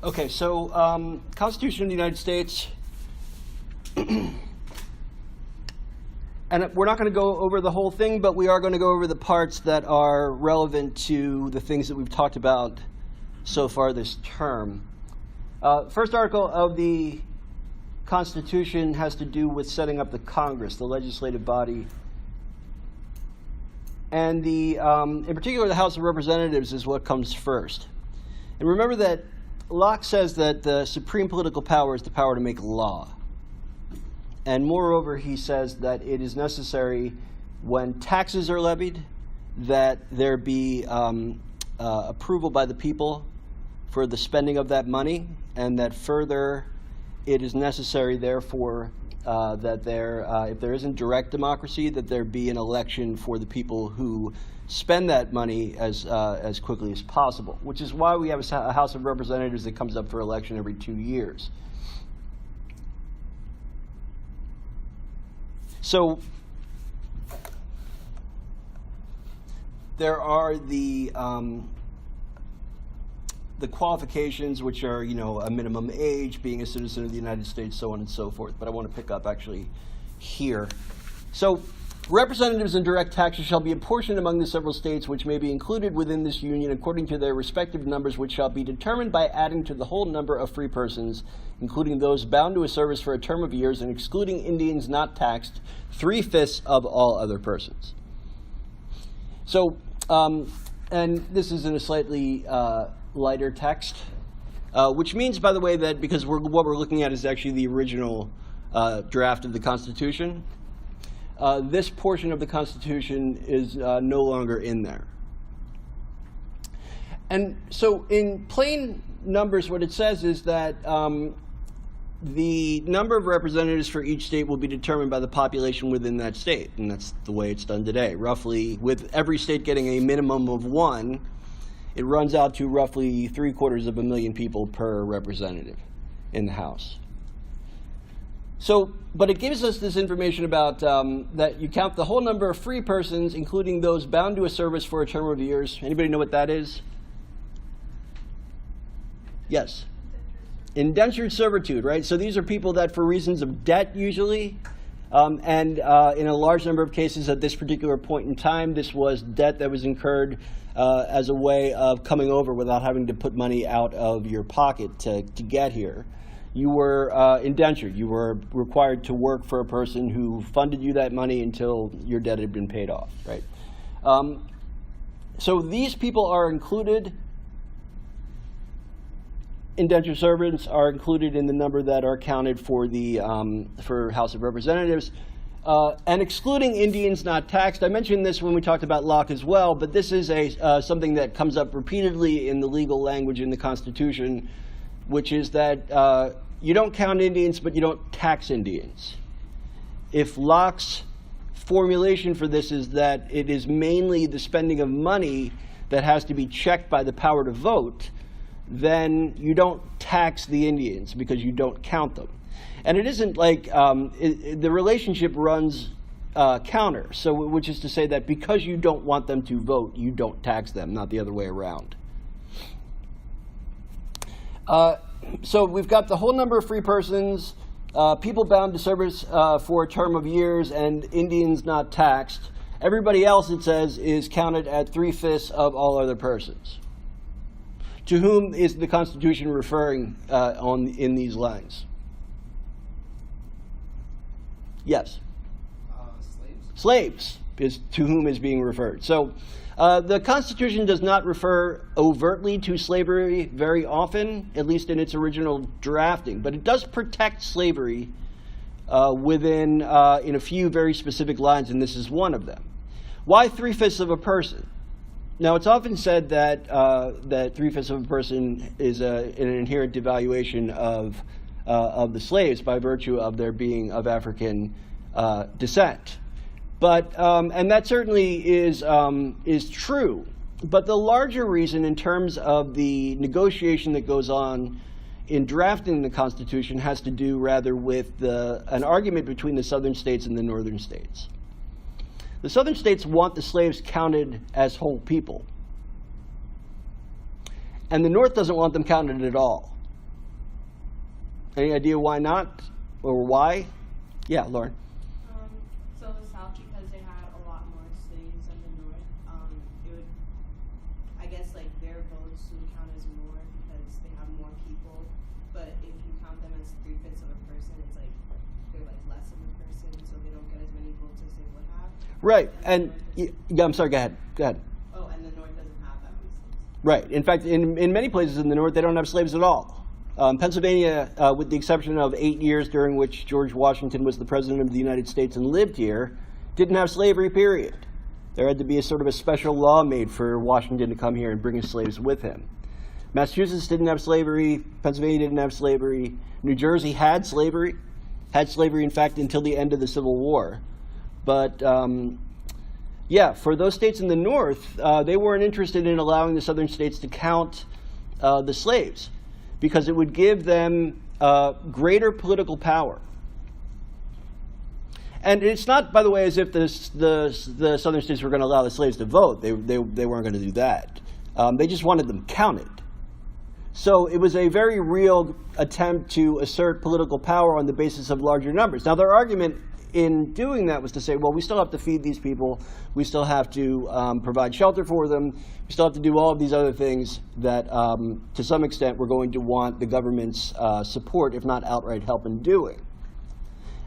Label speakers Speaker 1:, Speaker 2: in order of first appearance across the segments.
Speaker 1: Okay, so Constitution of the United States, and we're not going to go over the whole thing, but we are going to go over the parts that are relevant to the things that we've talked about so far this term. First article of the Constitution has to do with setting up the Congress, the legislative body. And in particular, the House of Representatives is what comes first. And remember that Locke says that the supreme political power is the power to make law. And moreover, he says that it is necessary when taxes are levied that there be approval by the people for the spending of that money, and that further it is necessary, therefore, that if there isn't direct democracy, that there be an election for the people who spend that money as quickly as possible, which is why we have a House of Representatives that comes up for election every 2 years. So there are the qualifications, which are, a minimum age, being a citizen of the United States, so on and so forth. But I want to pick up actually here. So representatives and direct taxes shall be apportioned among the several states which may be included within this union according to their respective numbers, which shall be determined by adding to the whole number of free persons, including those bound to a service for a term of years and excluding Indians not taxed, 3/5 of all other persons. So, and this is in a slightly lighter text, which means, by the way, that because what we're looking at is actually the original draft of the Constitution, this portion of the Constitution is no longer in there. And so in plain numbers, what it says is that the number of representatives for each state will be determined by the population within that state, and that's the way it's done today. Roughly, with every state getting a minimum of 1, it runs out to roughly 750,000 people per representative in the House. So, but it gives us this information about that you count the whole number of free persons, including those bound to a service for a term of years. Anybody know what that is? Yes. Indentured servitude, right? So these are people that, for reasons of debt usually, and in a large number of cases at this particular point in time, this was debt that was incurred as a way of coming over without having to put money out of your pocket to get here. You were indentured. You were required to work for a person who funded you that money until your debt had been paid off, right? So these people are included. Indentured servants are included in the number that are counted for the for House of Representatives. And excluding Indians not taxed. I mentioned this when we talked about Locke as well, but this is something that comes up repeatedly in the legal language in the Constitution, which is that you don't count Indians, but you don't tax Indians. If Locke's formulation for this is that it is mainly the spending of money that has to be checked by the power to vote, then you don't tax the Indians because you don't count them. And it isn't like the relationship runs counter, so which is to say that because you don't want them to vote, you don't tax them, not the other way around. So we've got the whole number of free persons, people bound to service for a term of years, and Indians not taxed. Everybody else, it says, is counted at 3/5 of all other persons. To whom is the Constitution referring in these lines? Yes?
Speaker 2: Slaves.
Speaker 1: Slaves is to whom is being referred. So the Constitution does not refer overtly to slavery very often, at least in its original drafting, but it does protect slavery in a few very specific lines, and this is one of them. Why 3/5 of a person? Now, it's often said that 3/5 of a person is an inherent devaluation of the slaves by virtue of their being of African descent. But and that certainly is true. But the larger reason, in terms of the negotiation that goes on in drafting the Constitution, has to do rather with an argument between the southern states and the northern states. The southern states want the slaves counted as whole people, and the North doesn't want them counted at all. Any idea why not, or why? Yeah, Lauren.
Speaker 3: So the South, because they had a lot more slaves than the North, it would, I guess, like their votes would count as more because they have more people. But if you count them as 3/5 of a person, it's like they're like less of a person, so they don't get as many votes as they would have.
Speaker 1: Right, and yeah, I'm sorry. Go ahead. Go ahead.
Speaker 3: Oh, and the North doesn't have that many slaves.
Speaker 1: Right. In fact, in many places in the North, they don't have slaves at all. Pennsylvania, with the exception of 8 years during which George Washington was the president of the United States and lived here, didn't have slavery, period. There had to be a sort of a special law made for Washington to come here and bring his slaves with him. Massachusetts didn't have slavery. Pennsylvania didn't have slavery. New Jersey had slavery, in fact, until the end of the Civil War. But yeah, for those states in the North, they weren't interested in allowing the southern states to count the slaves, because it would give them greater political power. And it's not, by the way, as if the southern states were going to allow the slaves to vote. They weren't going to do that. They just wanted them counted. So it was a very real attempt to assert political power on the basis of larger numbers. Now, their argument in doing that was to say, well, we still have to feed these people. We still have to provide shelter for them. We still have to do all of these other things that, to some extent, we're going to want the government's support, if not outright help in doing.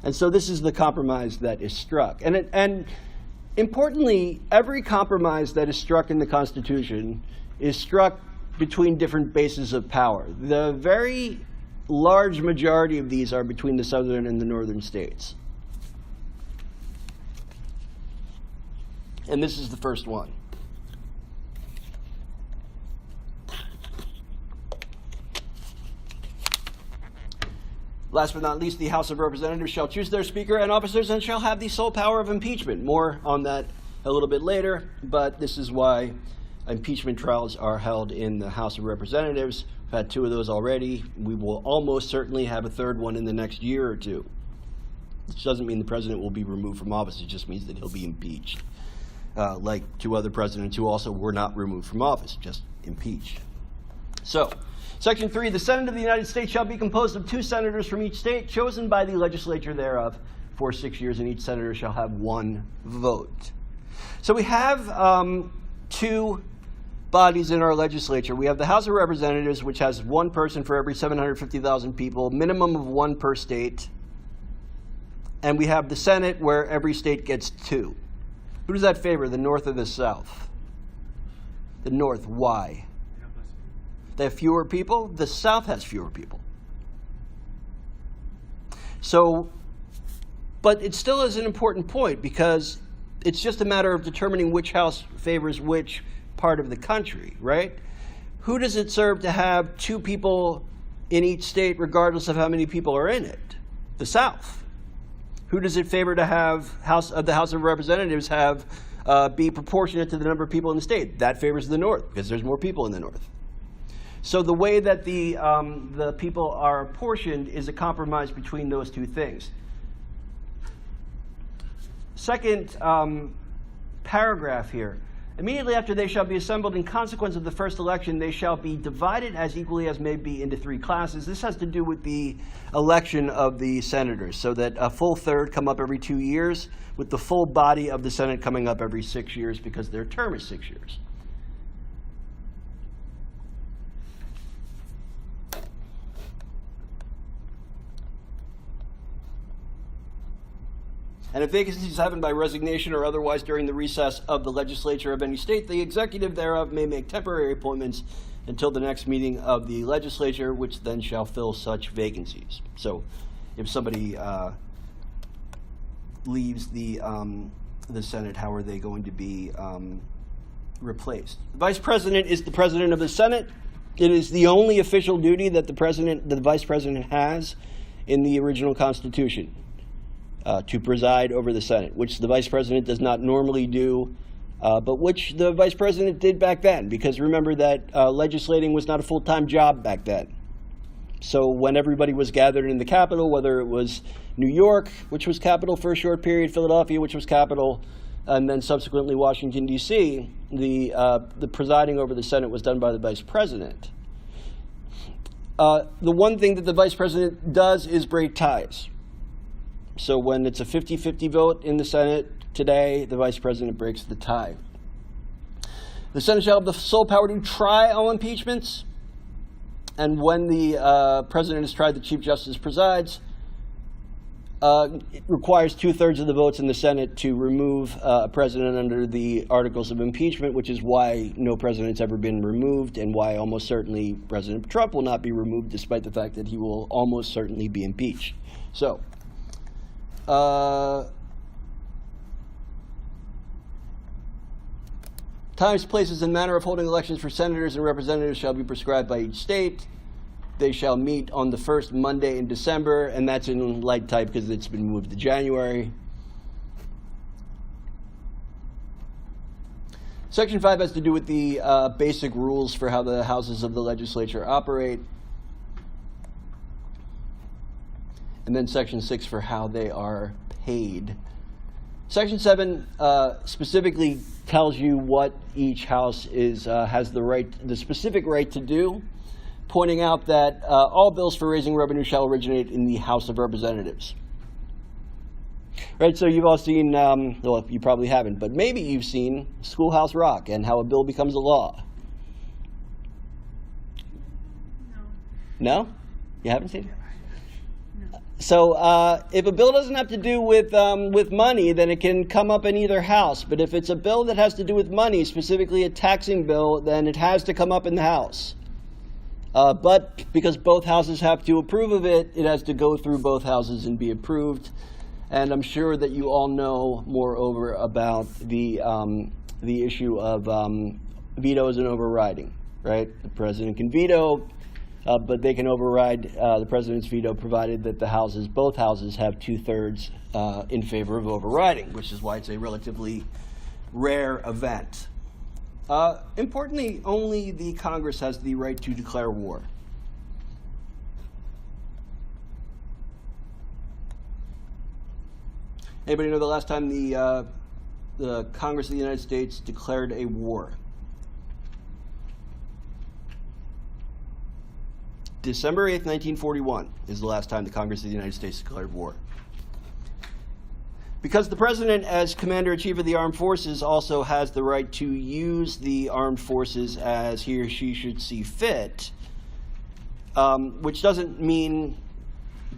Speaker 1: And so this is the compromise that is struck. And importantly, every compromise that is struck in the Constitution is struck between different bases of power. The very large majority of these are between the southern and the northern states. And this is the first one. Last but not least, the House of Representatives shall choose their speaker and officers and shall have the sole power of impeachment. More on that a little bit later, but this is why impeachment trials are held in the House of Representatives. We've had 2 of those already. We will almost certainly have a 3rd one in the next year or 2. Which doesn't mean the president will be removed from office. It just means that he'll be impeached. Like 2 other presidents who also were not removed from office, just impeached. So, Section 3, the Senate of the United States shall be composed of 2 senators from each state, chosen by the legislature thereof for 6 years, and each senator shall have 1 vote. So we have 2 bodies in our legislature. We have the House of Representatives, which has 1 person for every 750,000 people, minimum of 1 per state. And we have the Senate, where every state gets 2. Who does that favor, the North or the South? The North. Why? They have fewer people. The South has fewer people. So, but it still is an important point, because it's just a matter of determining which house favors which part of the country, right? Who does it serve to have 2 people in each state, regardless of how many people are in it? The South. Who does it favor to have the House of Representatives have be proportionate to the number of people in the state? That favors the North, because there's more people in the North. So the way that the people are apportioned is a compromise between those 2 things. Second paragraph here. Immediately after they shall be assembled in consequence of the first election, they shall be divided as equally as may be into 3 classes. This has to do with the election of the senators, so that a full third come up every 2 years, with the full body of the Senate coming up every 6 years, because their term is 6 years. And if vacancies happen by resignation or otherwise during the recess of the legislature of any state, the executive thereof may make temporary appointments until the next meeting of the legislature, which then shall fill such vacancies. So if somebody leaves the Senate, how are they going to be replaced? The Vice President is the President of the Senate. It is the only official duty that the Vice President has in the original Constitution. To preside over the Senate, which the Vice President does not normally do, but which the Vice President did back then, because remember that legislating was not a full-time job back then. So when everybody was gathered in the Capitol, whether it was New York, which was capital for a short period, Philadelphia, which was capital, and then subsequently Washington, D.C., the presiding over the Senate was done by the Vice President. The one thing that the vice president does is break ties. So when it's a 50-50 vote in the Senate today, the vice president breaks the tie. The Senate shall have the sole power to try all impeachments. And when the president is tried, the Chief Justice presides. It requires 2/3 of the votes in the Senate to remove a president under the Articles of Impeachment, which is why no president's ever been removed and why almost certainly President Trump will not be removed, despite the fact that he will almost certainly be impeached. So, times, places, and manner of holding elections for senators and representatives shall be prescribed by each state. They shall meet on the first Monday in December, and that's in light type because it's been moved to January. Section 5 has to do with the basic rules for how the houses of the legislature operate. And then Section 6 for how they are paid. Section 7 specifically tells you what each house has the specific right to do, pointing out that all bills for raising revenue shall originate in the House of Representatives. Right, so you've all seen, well, you probably haven't, but maybe you've seen Schoolhouse Rock and how a bill becomes a law. No? You haven't seen it? So if a bill doesn't have to do with money, then it can come up in either house. But if it's a bill that has to do with money, specifically a taxing bill, then it has to come up in the House. But because both houses have to approve of it, it has to go through both houses and be approved. And I'm sure that you all know, moreover, about the issue of vetoes and overriding, right? The president can veto, but they can override the president's veto provided that both houses have 2/3 in favor of overriding, which is why it's a relatively rare event. Importantly, only the Congress has the right to declare war. Anybody know the last time the Congress of the United States declared a war? December 8th, 1941 is the last time the Congress of the United States declared war. Because the president, as commander-in-chief of the armed forces, also has the right to use the armed forces as he or she should see fit, which doesn't mean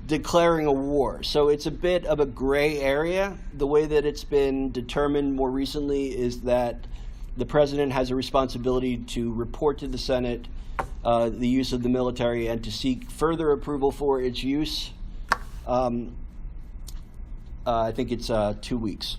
Speaker 1: declaring a war. So it's a bit of a gray area. The way that it's been determined more recently is that the president has a responsibility to report to the Senate the use of the military and to seek further approval for its use. I think it's 2 weeks.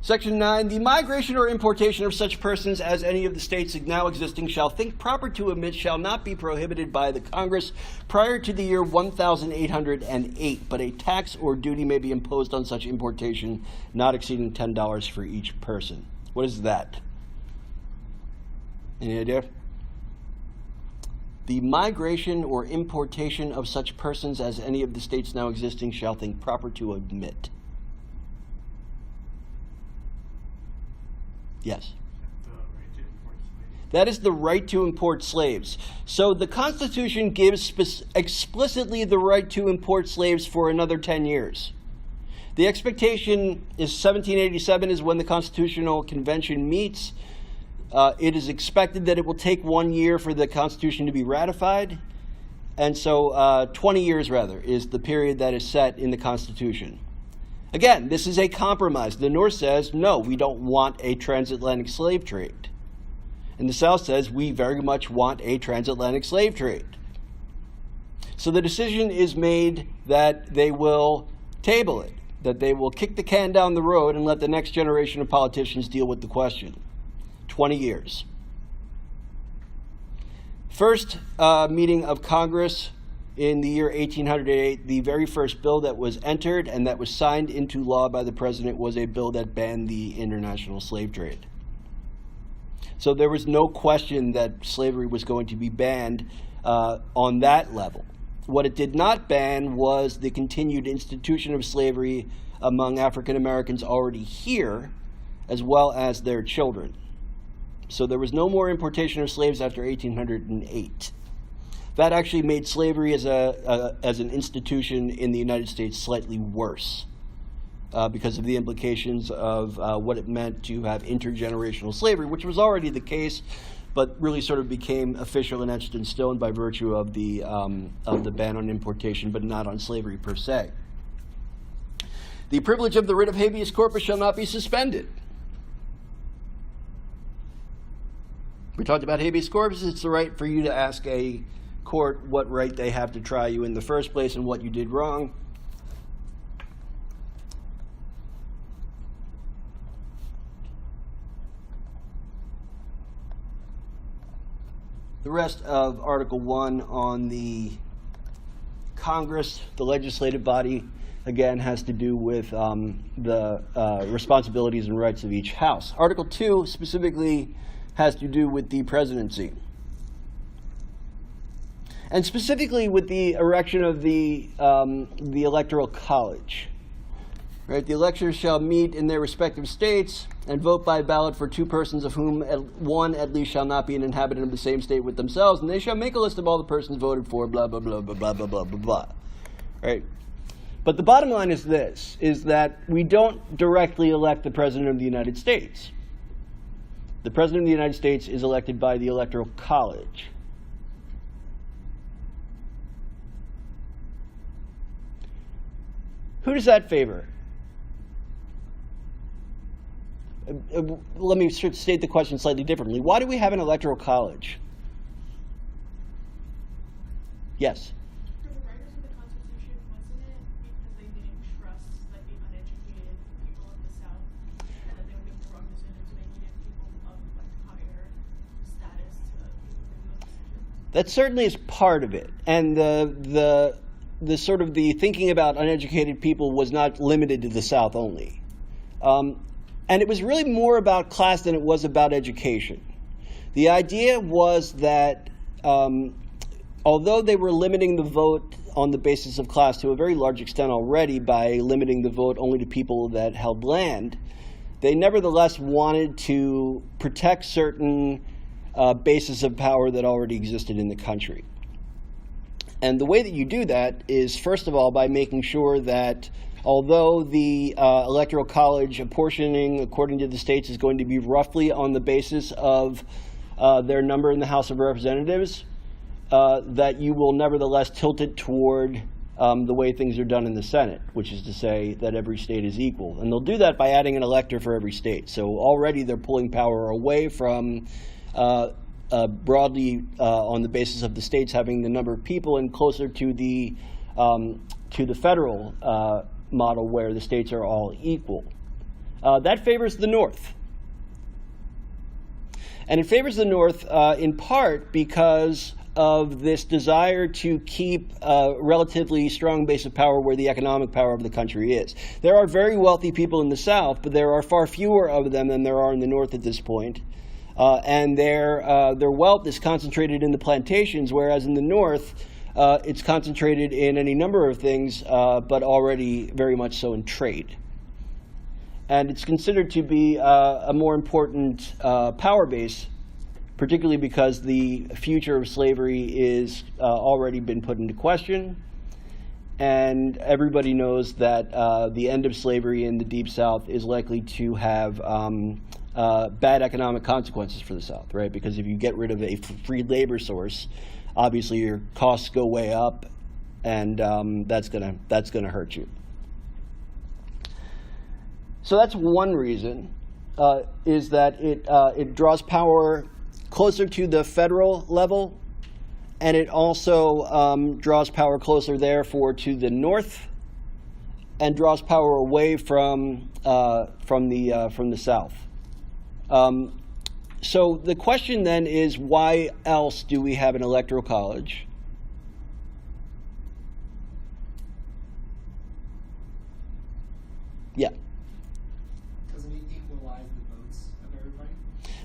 Speaker 1: Section 9, the migration or importation of such persons as any of the states now existing shall think proper to admit shall not be prohibited by the Congress prior to the year 1808, but a tax or duty may be imposed on such importation not exceeding $10 for each person. What is that? Any idea? The migration or importation of such persons as any of the states now existing shall think proper to admit. Yes? That is the right to import slaves. So the Constitution gives explicitly the right to import slaves for another 10 years. The expectation is 1787 is when the Constitutional Convention meets. It is expected that it will take 1 year for the Constitution to be ratified. And so 20 years, rather, is the period that is set in the Constitution. Again, this is a compromise. The North says, no, we don't want a transatlantic slave trade. And the South says, we very much want a transatlantic slave trade. So the decision is made that they will table it, that they will kick the can down the road and let the next generation of politicians deal with the question. 20 years. First meeting of Congress in the year 1808, the very first bill that was entered and that was signed into law by the president was a bill that banned the international slave trade. So there was no question that slavery was going to be banned on that level. What it did not ban was the continued institution of slavery among African Americans already here, as well as their children. So there was no more importation of slaves after 1808. that actually made slavery as an institution in the United States slightly worse because of the implications of what it meant to have intergenerational slavery, which was already the case, but really sort of became official and etched in stone by virtue of the ban on importation, but not on slavery per se. The privilege of the writ of habeas corpus shall not be suspended. We talked about habeas corpus. It's the right for you to ask a court what right they have to try you in the first place and what you did wrong. The rest of Article 1 on the Congress, the legislative body, again, has to do with the responsibilities and rights of each house. Article 2 specifically has to do with the presidency. And specifically with the erection of the Electoral College. Right? The electors shall meet in their respective states and vote by ballot for two persons of whom one at least shall not be an inhabitant of the same state with themselves, and they shall make a list of all the persons voted for, blah, blah, blah, blah, blah, blah, blah, blah, blah. Right? But the bottom line is this, is that we don't directly elect the President of the United States. The President of the United States is elected by the Electoral College. Who does that favor? Let me state the question slightly differently. Why do we have an Electoral College? Yes?
Speaker 4: For the writers of the Constitution, wasn't it because they didn't trust like the uneducated people of the South, and that they would make the wrong decisions, so they needed people of like higher status to make those decisions?
Speaker 1: That certainly is part of it. And the sort of the thinking about uneducated people was not limited to the South only. And it was really more about class than it was about education. The idea was that although they were limiting the vote on the basis of class to a very large extent already by limiting the vote only to people that held land, they nevertheless wanted to protect certain bases of power that already existed in the country. And the way that you do that is, first of all, by making sure that although the Electoral College apportioning according to the states is going to be roughly on the basis of their number in the House of Representatives, that you will nevertheless tilt it toward the way things are done in the Senate, which is to say that every state is equal. And they'll do that by adding an elector for every state. So already they're pulling power away from broadly on the basis of the states having the number of people and closer to the federal model where the states are all equal. That favors the North. And it favors the North in part because of this desire to keep a relatively strong base of power where the economic power of the country is. There are very wealthy people in the South, but there are far fewer of them than there are in the North at this point. And their wealth is concentrated in the plantations, whereas in the North, it's concentrated in any number of things, but already very much so in trade. And it's considered to be a more important power base, particularly because the future of slavery is already been put into question. And everybody knows that the end of slavery in the Deep South is likely to have bad economic consequences for the South, right? Because if you get rid of a free labor source, obviously your costs go way up, and that's gonna hurt you. So that's one reason, is that it draws power closer to the federal level, and it also draws power closer, therefore, to the North, and draws power away from the South. So the question then is, why else do we have an electoral college? Yeah.
Speaker 2: Doesn't it equalize the votes of everybody?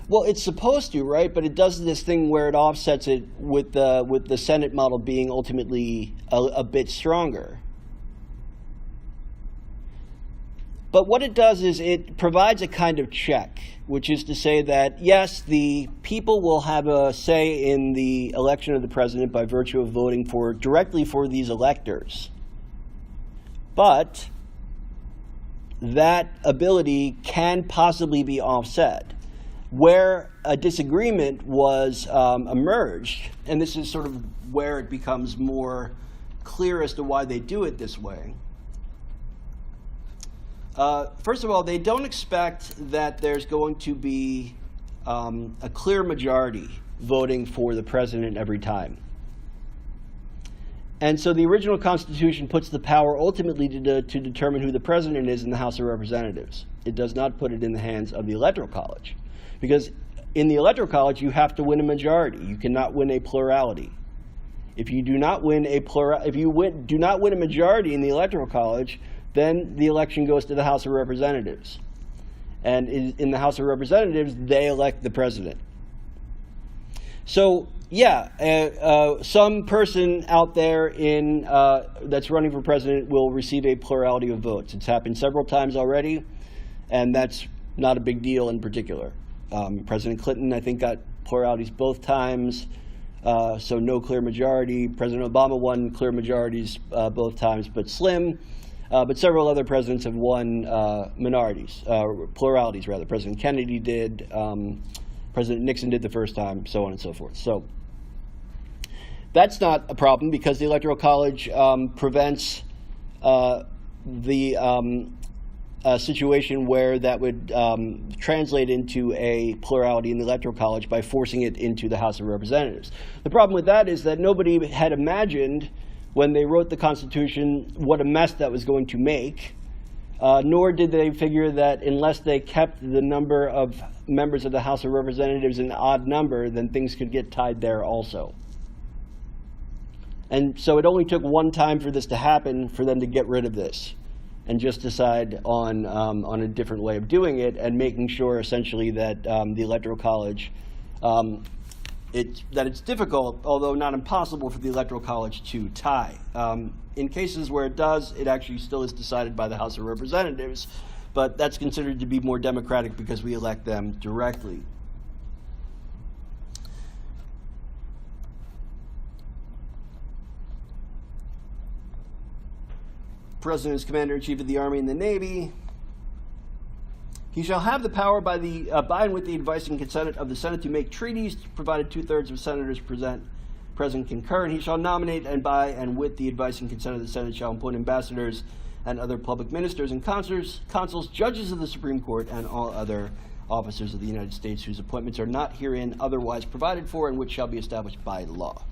Speaker 1: Well, it's supposed to, right? But it does this thing where it offsets it with the Senate model being ultimately a bit stronger. But what it does is it provides a kind of check, which is to say that, yes, the people will have a say in the election of the president by virtue of voting directly for these electors. But that ability can possibly be offset. Where a disagreement was emerged, and this is sort of where it becomes more clear as to why they do it this way. First of all, they don't expect that there's going to be a clear majority voting for the president every time. And so the original Constitution puts the power ultimately to determine who the president is in the House of Representatives. It does not put it in the hands of the Electoral College. Because in the Electoral College, you have to win a majority. You cannot win a plurality. If you do not win a majority in the Electoral College, then the election goes to the House of Representatives. And in the House of Representatives, they elect the president. So, yeah, some person out there that's running for president will receive a plurality of votes. It's happened several times already, and that's not a big deal in particular. President Clinton, I think, got pluralities both times, so no clear majority. President Obama won clear majorities both times, but slim. But several other presidents have won pluralities rather. President Kennedy did, President Nixon did the first time, so on and so forth. So that's not a problem because the Electoral College prevents the situation where that would translate into a plurality in the Electoral College by forcing it into the House of Representatives. The problem with that is that nobody had imagined when they wrote the Constitution what a mess that was going to make, nor did they figure that unless they kept the number of members of the House of Representatives an odd number, then things could get tied there also. And so it only took one time for this to happen for them to get rid of this and just decide on a different way of doing it and making sure essentially that the Electoral College, it's difficult, although not impossible, for the Electoral College to tie. In cases where it does, it actually still is decided by the House of Representatives, but that's considered to be more democratic because we elect them directly. President is Commander-in-Chief of the Army and the Navy. He shall have the power by and with the advice and consent of the Senate to make treaties, provided 2/3 of senators present concur, and he shall nominate and by and with the advice and consent of the Senate shall appoint ambassadors and other public ministers and consuls, judges of the Supreme Court, and all other officers of the United States whose appointments are not herein otherwise provided for and which shall be established by law.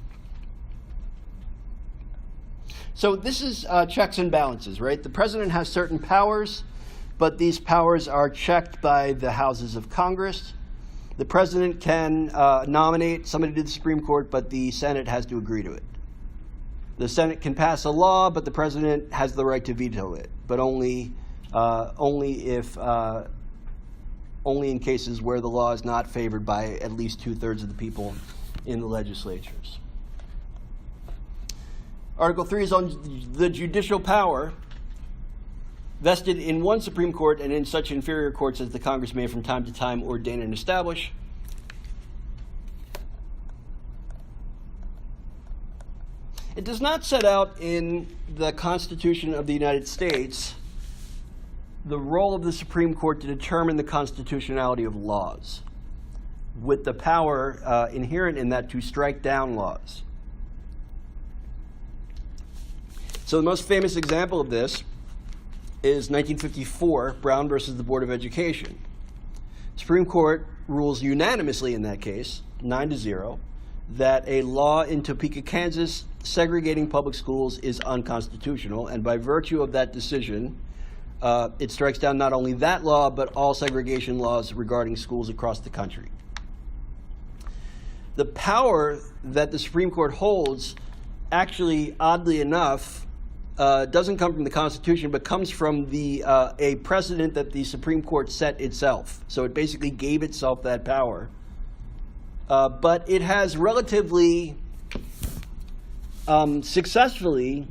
Speaker 1: So this is checks and balances, right? The president has certain powers, but these powers are checked by the houses of Congress. The president can nominate somebody to the Supreme Court, but the Senate has to agree to it. The Senate can pass a law, but the president has the right to veto it, but only in cases where the law is not favored by at least 2/3 of the people in the legislatures. Article 3 is on the judicial power vested in one Supreme Court and in such inferior courts as the Congress may from time to time ordain and establish. It does not set out in the Constitution of the United States the role of the Supreme Court to determine the constitutionality of laws, with the power inherent in that to strike down laws. So the most famous example of this is 1954, Brown versus the Board of Education. Supreme Court rules unanimously in that case, 9-0, that a law in Topeka, Kansas, segregating public schools is unconstitutional, and by virtue of that decision, it strikes down not only that law, but all segregation laws regarding schools across the country. The power that the Supreme Court holds, actually, oddly enough, doesn't come from the Constitution, but comes from a precedent that the Supreme Court set itself. So it basically gave itself that power. But it has relatively successfully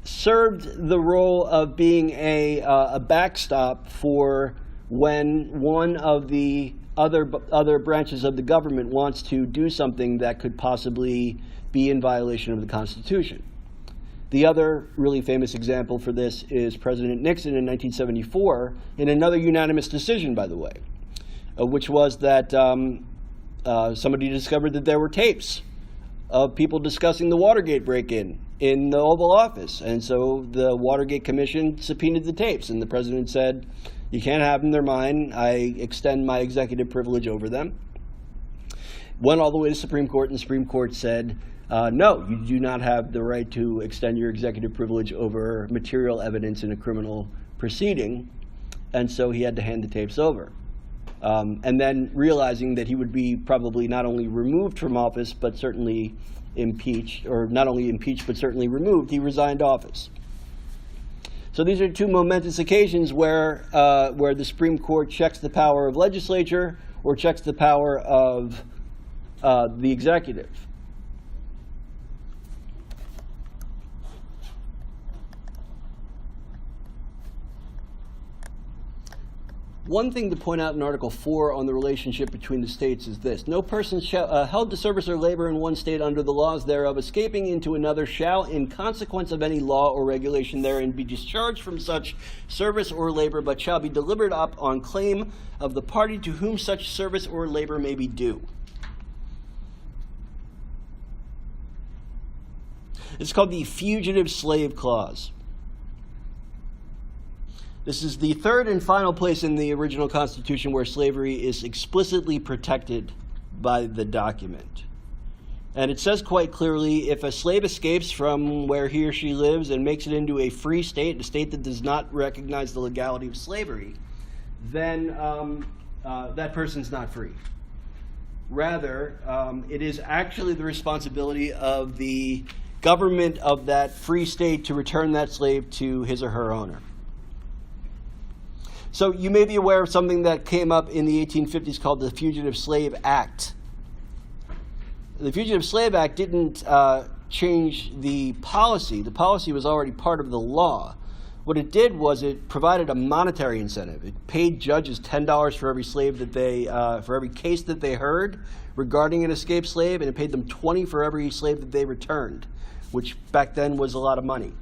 Speaker 1: served the role of being a backstop for when one of the other branches of the government wants to do something that could possibly be in violation of the Constitution. The other really famous example for this is President Nixon in 1974, in another unanimous decision, by the way, which was that somebody discovered that there were tapes of people discussing the Watergate break-in in the Oval Office. And so the Watergate Commission subpoenaed the tapes, and the president said, "You can't have them, they're mine. I extend my executive privilege over them." Went all the way to the Supreme Court, and the Supreme Court said, no, you do not have the right to extend your executive privilege over material evidence in a criminal proceeding. And so he had to hand the tapes over. And then realizing that he would be probably not only removed from office, but certainly impeached, or not only impeached, but certainly removed, he resigned office. So these are two momentous occasions where the Supreme Court checks the power of legislature or checks the power of the executive. One thing to point out in Article 4 on the relationship between the states is this: no person held to service or labor in one state under the laws thereof, escaping into another, shall, in consequence of any law or regulation therein, be discharged from such service or labor, but shall be delivered up on claim of the party to whom such service or labor may be due. It's called the Fugitive Slave Clause. This is the third and final place in the original Constitution where slavery is explicitly protected by the document. And it says quite clearly, if a slave escapes from where he or she lives and makes it into a free state, a state that does not recognize the legality of slavery, then that person's not free. Rather, it is actually the responsibility of the government of that free state to return that slave to his or her owner. So you may be aware of something that came up in the 1850s called the Fugitive Slave Act. The Fugitive Slave Act didn't change the policy. The policy was already part of the law. What it did was it provided a monetary incentive. It paid judges $10 for every slave that for every case that they heard regarding an escaped slave, and it paid them $20 for every slave that they returned, which back then was a lot of money.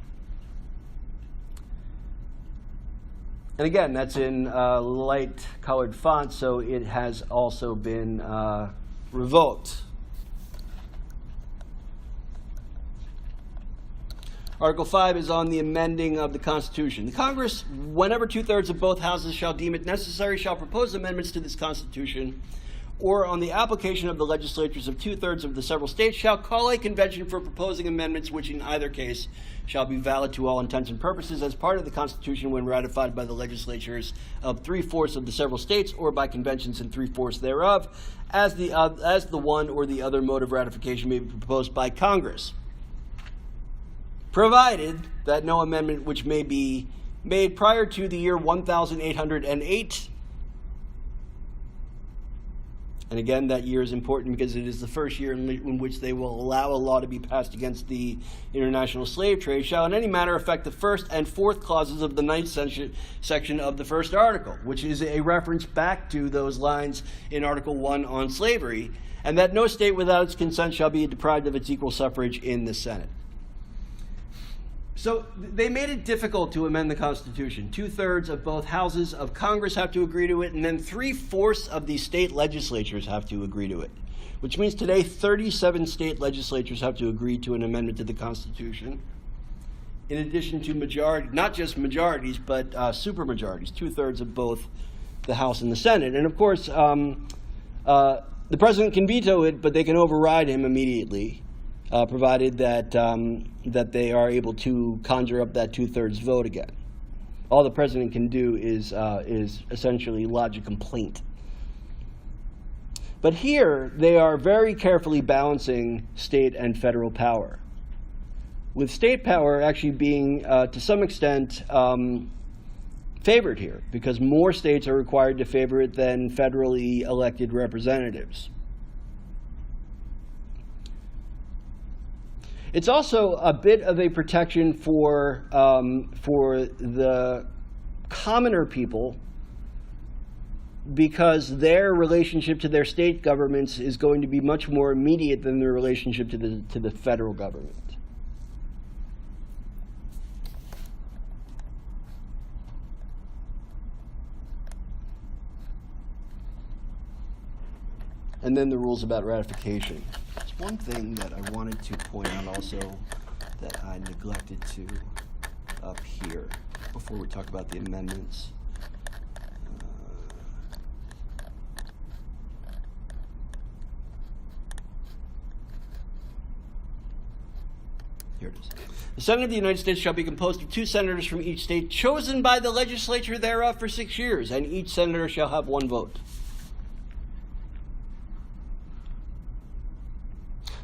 Speaker 1: And again, that's in light-colored font, so it has also been revoked. Article 5 is on the amending of the Constitution. The Congress, whenever 2/3 of both houses shall deem it necessary, shall propose amendments to this Constitution, or on the application of the legislatures of 2/3 of the several states, shall call a convention for proposing amendments, which in either case shall be valid to all intents and purposes as part of the Constitution when ratified by the legislatures of 3/4 of the several states, or by conventions in 3/4 thereof, as the one or the other mode of ratification may be proposed by Congress, provided that no amendment which may be made prior to the year 1808. And again, that year is important because it is the first year in which they will allow a law to be passed against the international slave trade, shall in any manner affect the first and fourth clauses of the 9th section of the first article, which is a reference back to those lines in Article 1 on slavery, and that no state without its consent shall be deprived of its equal suffrage in the Senate. So they made it difficult to amend the Constitution. 2/3 of both houses of Congress have to agree to it, and then 3/4 of the state legislatures have to agree to it, which means today 37 state legislatures have to agree to an amendment to the Constitution, in addition to not just majorities, but supermajorities, 2/3 of both the House and the Senate. And of course, the president can veto it, but they can override him immediately, provided that they are able to conjure up that 2/3 vote again. All the president can do is essentially lodge a complaint. But here, they are very carefully balancing state and federal power, with state power actually being, to some extent, favored here, because more states are required to favor it than federally elected representatives. It's also a bit of a protection for the commoner people, because their relationship to their state governments is going to be much more immediate than their relationship to the federal government. And then the rules about ratification. There's one thing that I wanted to point out also that I neglected to up here before we talk about the amendments. Here it is. The Senate of the United States shall be composed of 2 senators from each state, chosen by the legislature thereof for 6 years, and each senator shall have 1 vote.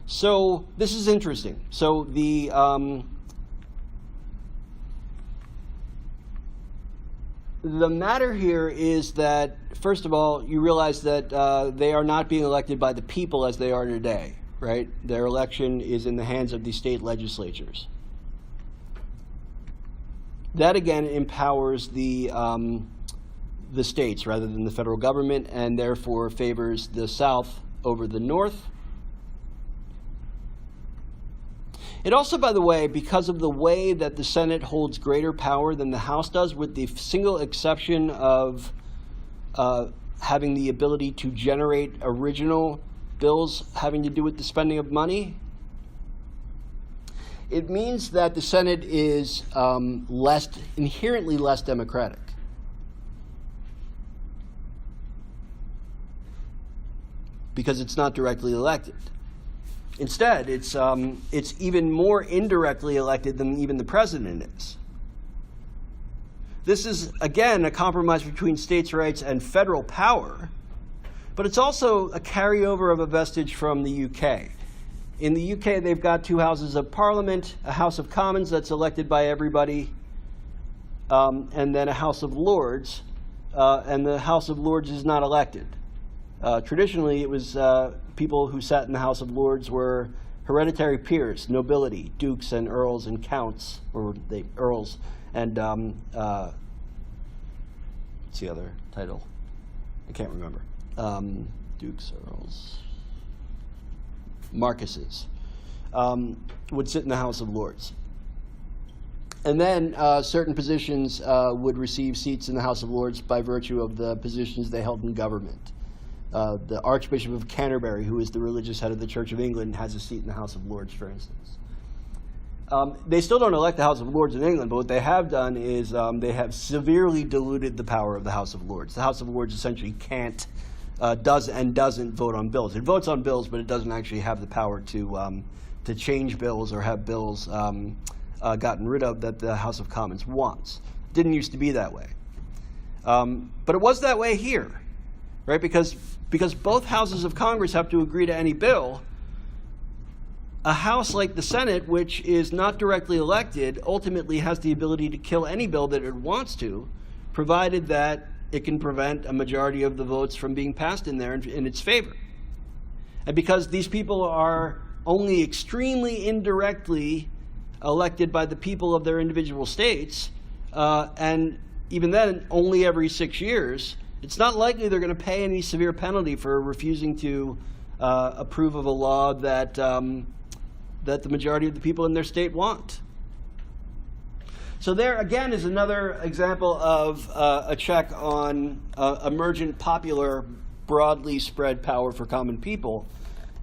Speaker 1: So this is interesting. So the matter here is that, first of all, you realize that they are not being elected by the people as they are today, right? Their election is in the hands of the state legislatures. That again empowers the states rather than the federal government, and therefore favors the South over the North. It also, by the way, because of the way that the Senate holds greater power than the House does, with the single exception of having the ability to generate original bills having to do with the spending of money, it means that the Senate is inherently less democratic. Because it's not directly elected. Instead, it's even more indirectly elected than even the president is. This is, again, a compromise between states' rights and federal power, but it's also a carryover of a vestige from the UK. In the UK, they've got 2 houses of parliament, a House of Commons that's elected by everybody, and then a House of Lords, and the House of Lords is not elected. Traditionally, it was people who sat in the House of Lords were hereditary peers, nobility, dukes and earls and counts, or the earls, and what's the other title? I can't remember. Dukes, earls, marquises would sit in the House of Lords. And then certain positions would receive seats in the House of Lords by virtue of the positions they held in government. The Archbishop of Canterbury, who is the religious head of the Church of England, has a seat in the House of Lords, for instance. They still don't elect the House of Lords in England, but what they have done is they have severely diluted the power of the House of Lords. The House of Lords essentially doesn't vote on bills. It votes on bills, but it doesn't actually have the power to change bills or have bills gotten rid of that the House of Commons wants. It didn't used to be that way. But it was that way here, right? Because both houses of Congress have to agree to any bill. A house like the Senate, which is not directly elected, ultimately has the ability to kill any bill that it wants to, provided that it can prevent a majority of the votes from being passed in there in its favor. And because these people are only extremely indirectly elected by the people of their individual states, and even then only every 6 years, it's not likely they're going to pay any severe penalty for refusing to approve of a law that that the majority of the people in their state want. So there, again, is another example of a check on emergent, popular, broadly spread power for common people,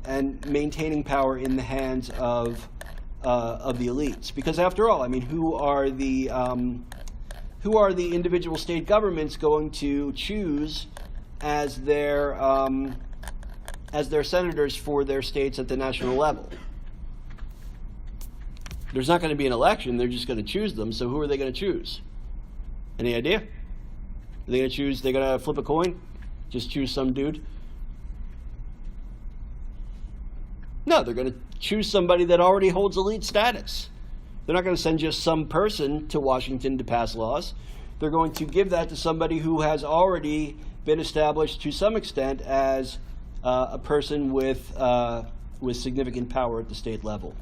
Speaker 1: and maintaining power in the hands of the elites. Because after all, I mean, who are the individual state governments going to choose as their senators for their states at the national level? There's not going to be an election. They're just going to choose them. So who are they going to choose? Any idea? Are they going to choose? They're going to flip a coin? Just choose some dude? No, they're going to choose somebody that already holds elite status. They're not going to send just some person to Washington to pass laws. They're going to give that to somebody who has already been established to some extent as a person with significant power at the state level.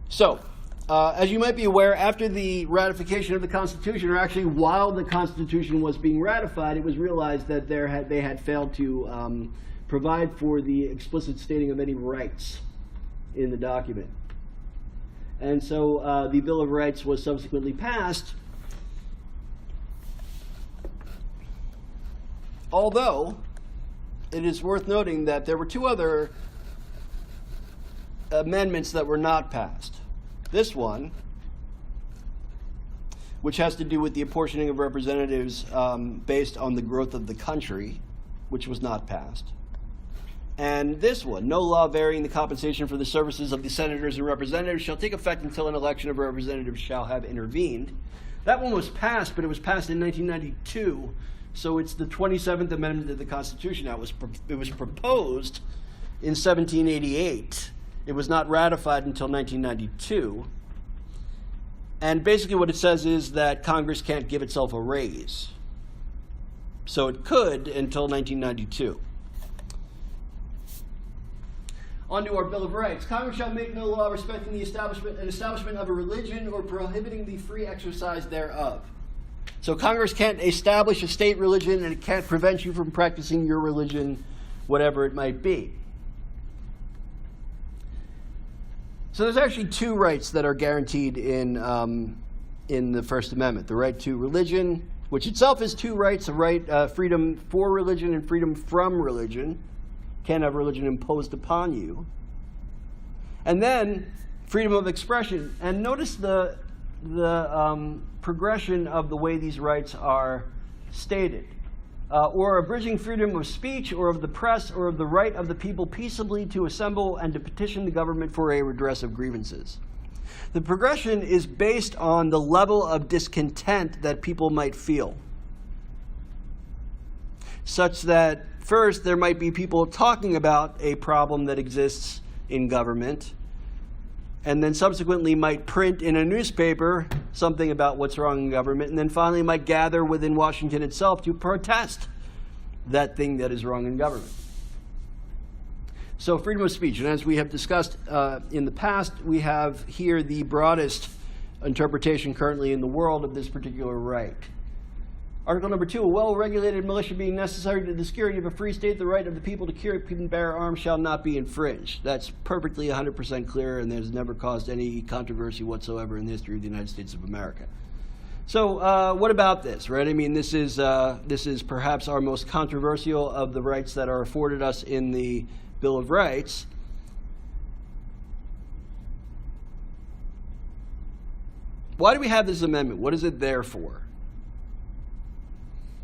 Speaker 1: So, as you might be aware, after the ratification of the Constitution, or actually while the Constitution was being ratified, it was realized that they had failed to provide for the explicit stating of any rights in the document. And so the Bill of Rights was subsequently passed, although it is worth noting that there were two other amendments that were not passed. This one, which has to do with the apportioning of representatives based on the growth of the country, which was not passed. And this one, no law varying the compensation for the services of the senators and representatives shall take effect until an election of representatives shall have intervened. That one was passed, but it was passed in 1992, so it's the 27th Amendment to the Constitution. Now, it was proposed in 1788. It was not ratified until 1992. And basically what it says is that Congress can't give itself a raise. So it could until 1992. On to our Bill of Rights. Congress shall make no law respecting the establishment of a religion or prohibiting the free exercise thereof. So Congress can't establish a state religion, and it can't prevent you from practicing your religion, whatever it might be. So there's actually two rights that are guaranteed in the First Amendment. The right to religion, which itself is two rights, freedom for religion and freedom from religion. Can't have religion imposed upon you. And then freedom of expression. And notice the progression of the way these rights are stated. Or abridging freedom of speech or of the press or of the right of the people peaceably to assemble and to petition the government for a redress of grievances. The progression is based on the level of discontent that people might feel, such that first there might be people talking about a problem that exists in government, and then subsequently might print in a newspaper something about what's wrong in government, and then finally might gather within Washington itself to protest that thing that is wrong in government. So freedom of speech, and as we have discussed in the past, we have here the broadest interpretation currently in the world of this particular right. Article number 2, a well-regulated militia being necessary to the security of a free state, the right of the people to carry and bear arms shall not be infringed. That's perfectly 100% clear, and there's never caused any controversy whatsoever in the history of the United States of America. So what about this, right? I mean, this is perhaps our most controversial of the rights that are afforded us in the Bill of Rights. Why do we have this amendment? What is it there for?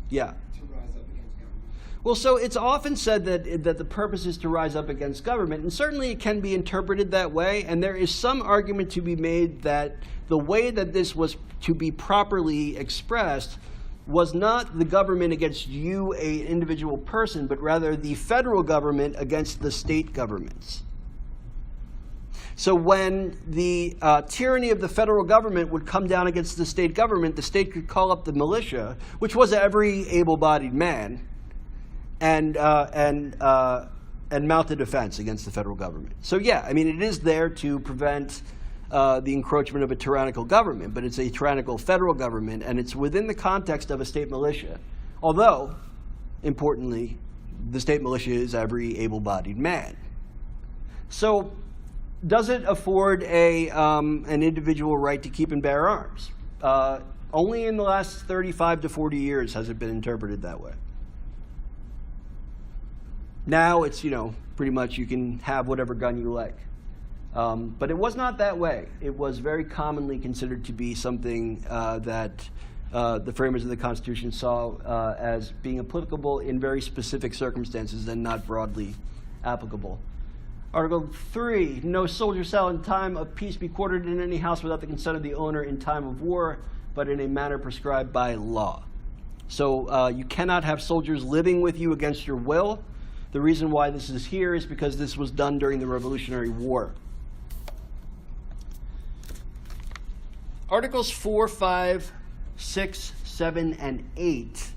Speaker 1: Yeah.
Speaker 2: To rise up against government.
Speaker 1: Well, so it's often said that the purpose is to rise up against government, and certainly it can be interpreted that way, and there is some argument to be made that the way that this was to be properly expressed was not the government against you, an individual person, but rather the federal government against the state governments. So when the tyranny of the federal government would come down against the state government, the state could call up the militia, which was every able-bodied man, and mount a defense against the federal government. So yeah, I mean, it is there to prevent the encroachment of a tyrannical government, but it's a tyrannical federal government, and it's within the context of a state militia. Although, importantly, the state militia is every able-bodied man. So does it afford an individual right to keep and bear arms? Only in the last 35 to 40 years has it been interpreted that way. Now it's, pretty much you can have whatever gun you like. But it was not that way. It was very commonly considered to be something that the framers of the Constitution saw as being applicable in very specific circumstances and not broadly applicable. Article 3, no soldier shall in time of peace be quartered in any house without the consent of the owner in time of war, but in a manner prescribed by law. So you cannot have soldiers living with you against your will. The reason why this is here is because this was done during the Revolutionary War. Articles 4, 5, 6, 7, and 8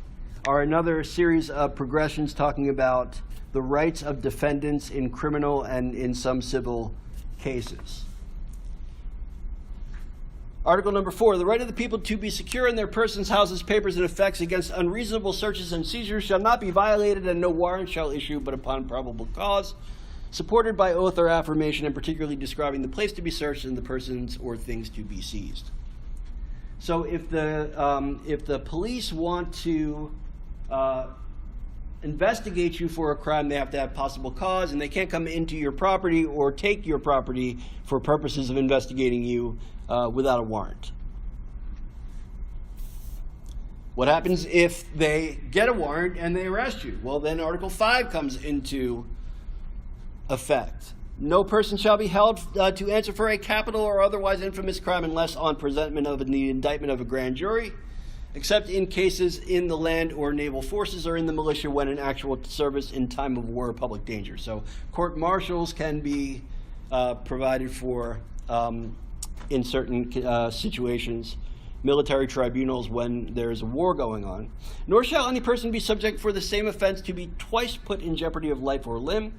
Speaker 1: are another series of progressions talking about the rights of defendants in criminal and in some civil cases. Article number 4, the right of the people to be secure in their persons, houses, papers, and effects against unreasonable searches and seizures shall not be violated, and no warrant shall issue but upon probable cause, supported by oath or affirmation, and particularly describing the place to be searched and the persons or things to be seized. So if the police want to investigate you for a crime, they have to have possible cause, and they can't come into your property or take your property for purposes of investigating you without a warrant. What happens if they get a warrant and they arrest you? Well, then Article 5 comes into effect. No person shall be held to answer for a capital or otherwise infamous crime unless on presentment of the indictment of a grand jury, except in cases in the land or naval forces or in the militia when in actual service in time of war or public danger. So court-martials can be provided for in certain situations, military tribunals when there's a war going on. Nor shall any person be subject for the same offense to be twice put in jeopardy of life or limb.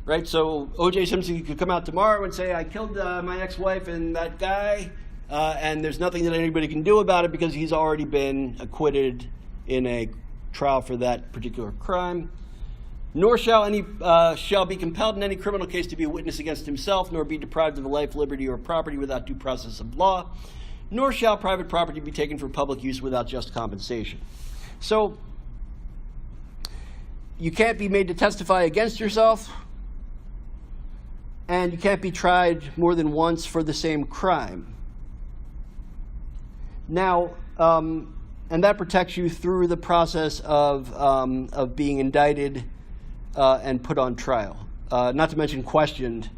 Speaker 1: Right, so O.J. Simpson could come out tomorrow and say, I killed my ex-wife and that guy, and there's nothing that anybody can do about it because he's already been acquitted in a trial for that particular crime. Nor shall be compelled in any criminal case to be a witness against himself, nor be deprived of life, liberty, or property without due process of law. Nor shall private property be taken for public use without just compensation. So you can't be made to testify against yourself, and you can't be tried more than once for the same crime. Now, and that protects you through the process of being indicted and put on trial, not to mention questioned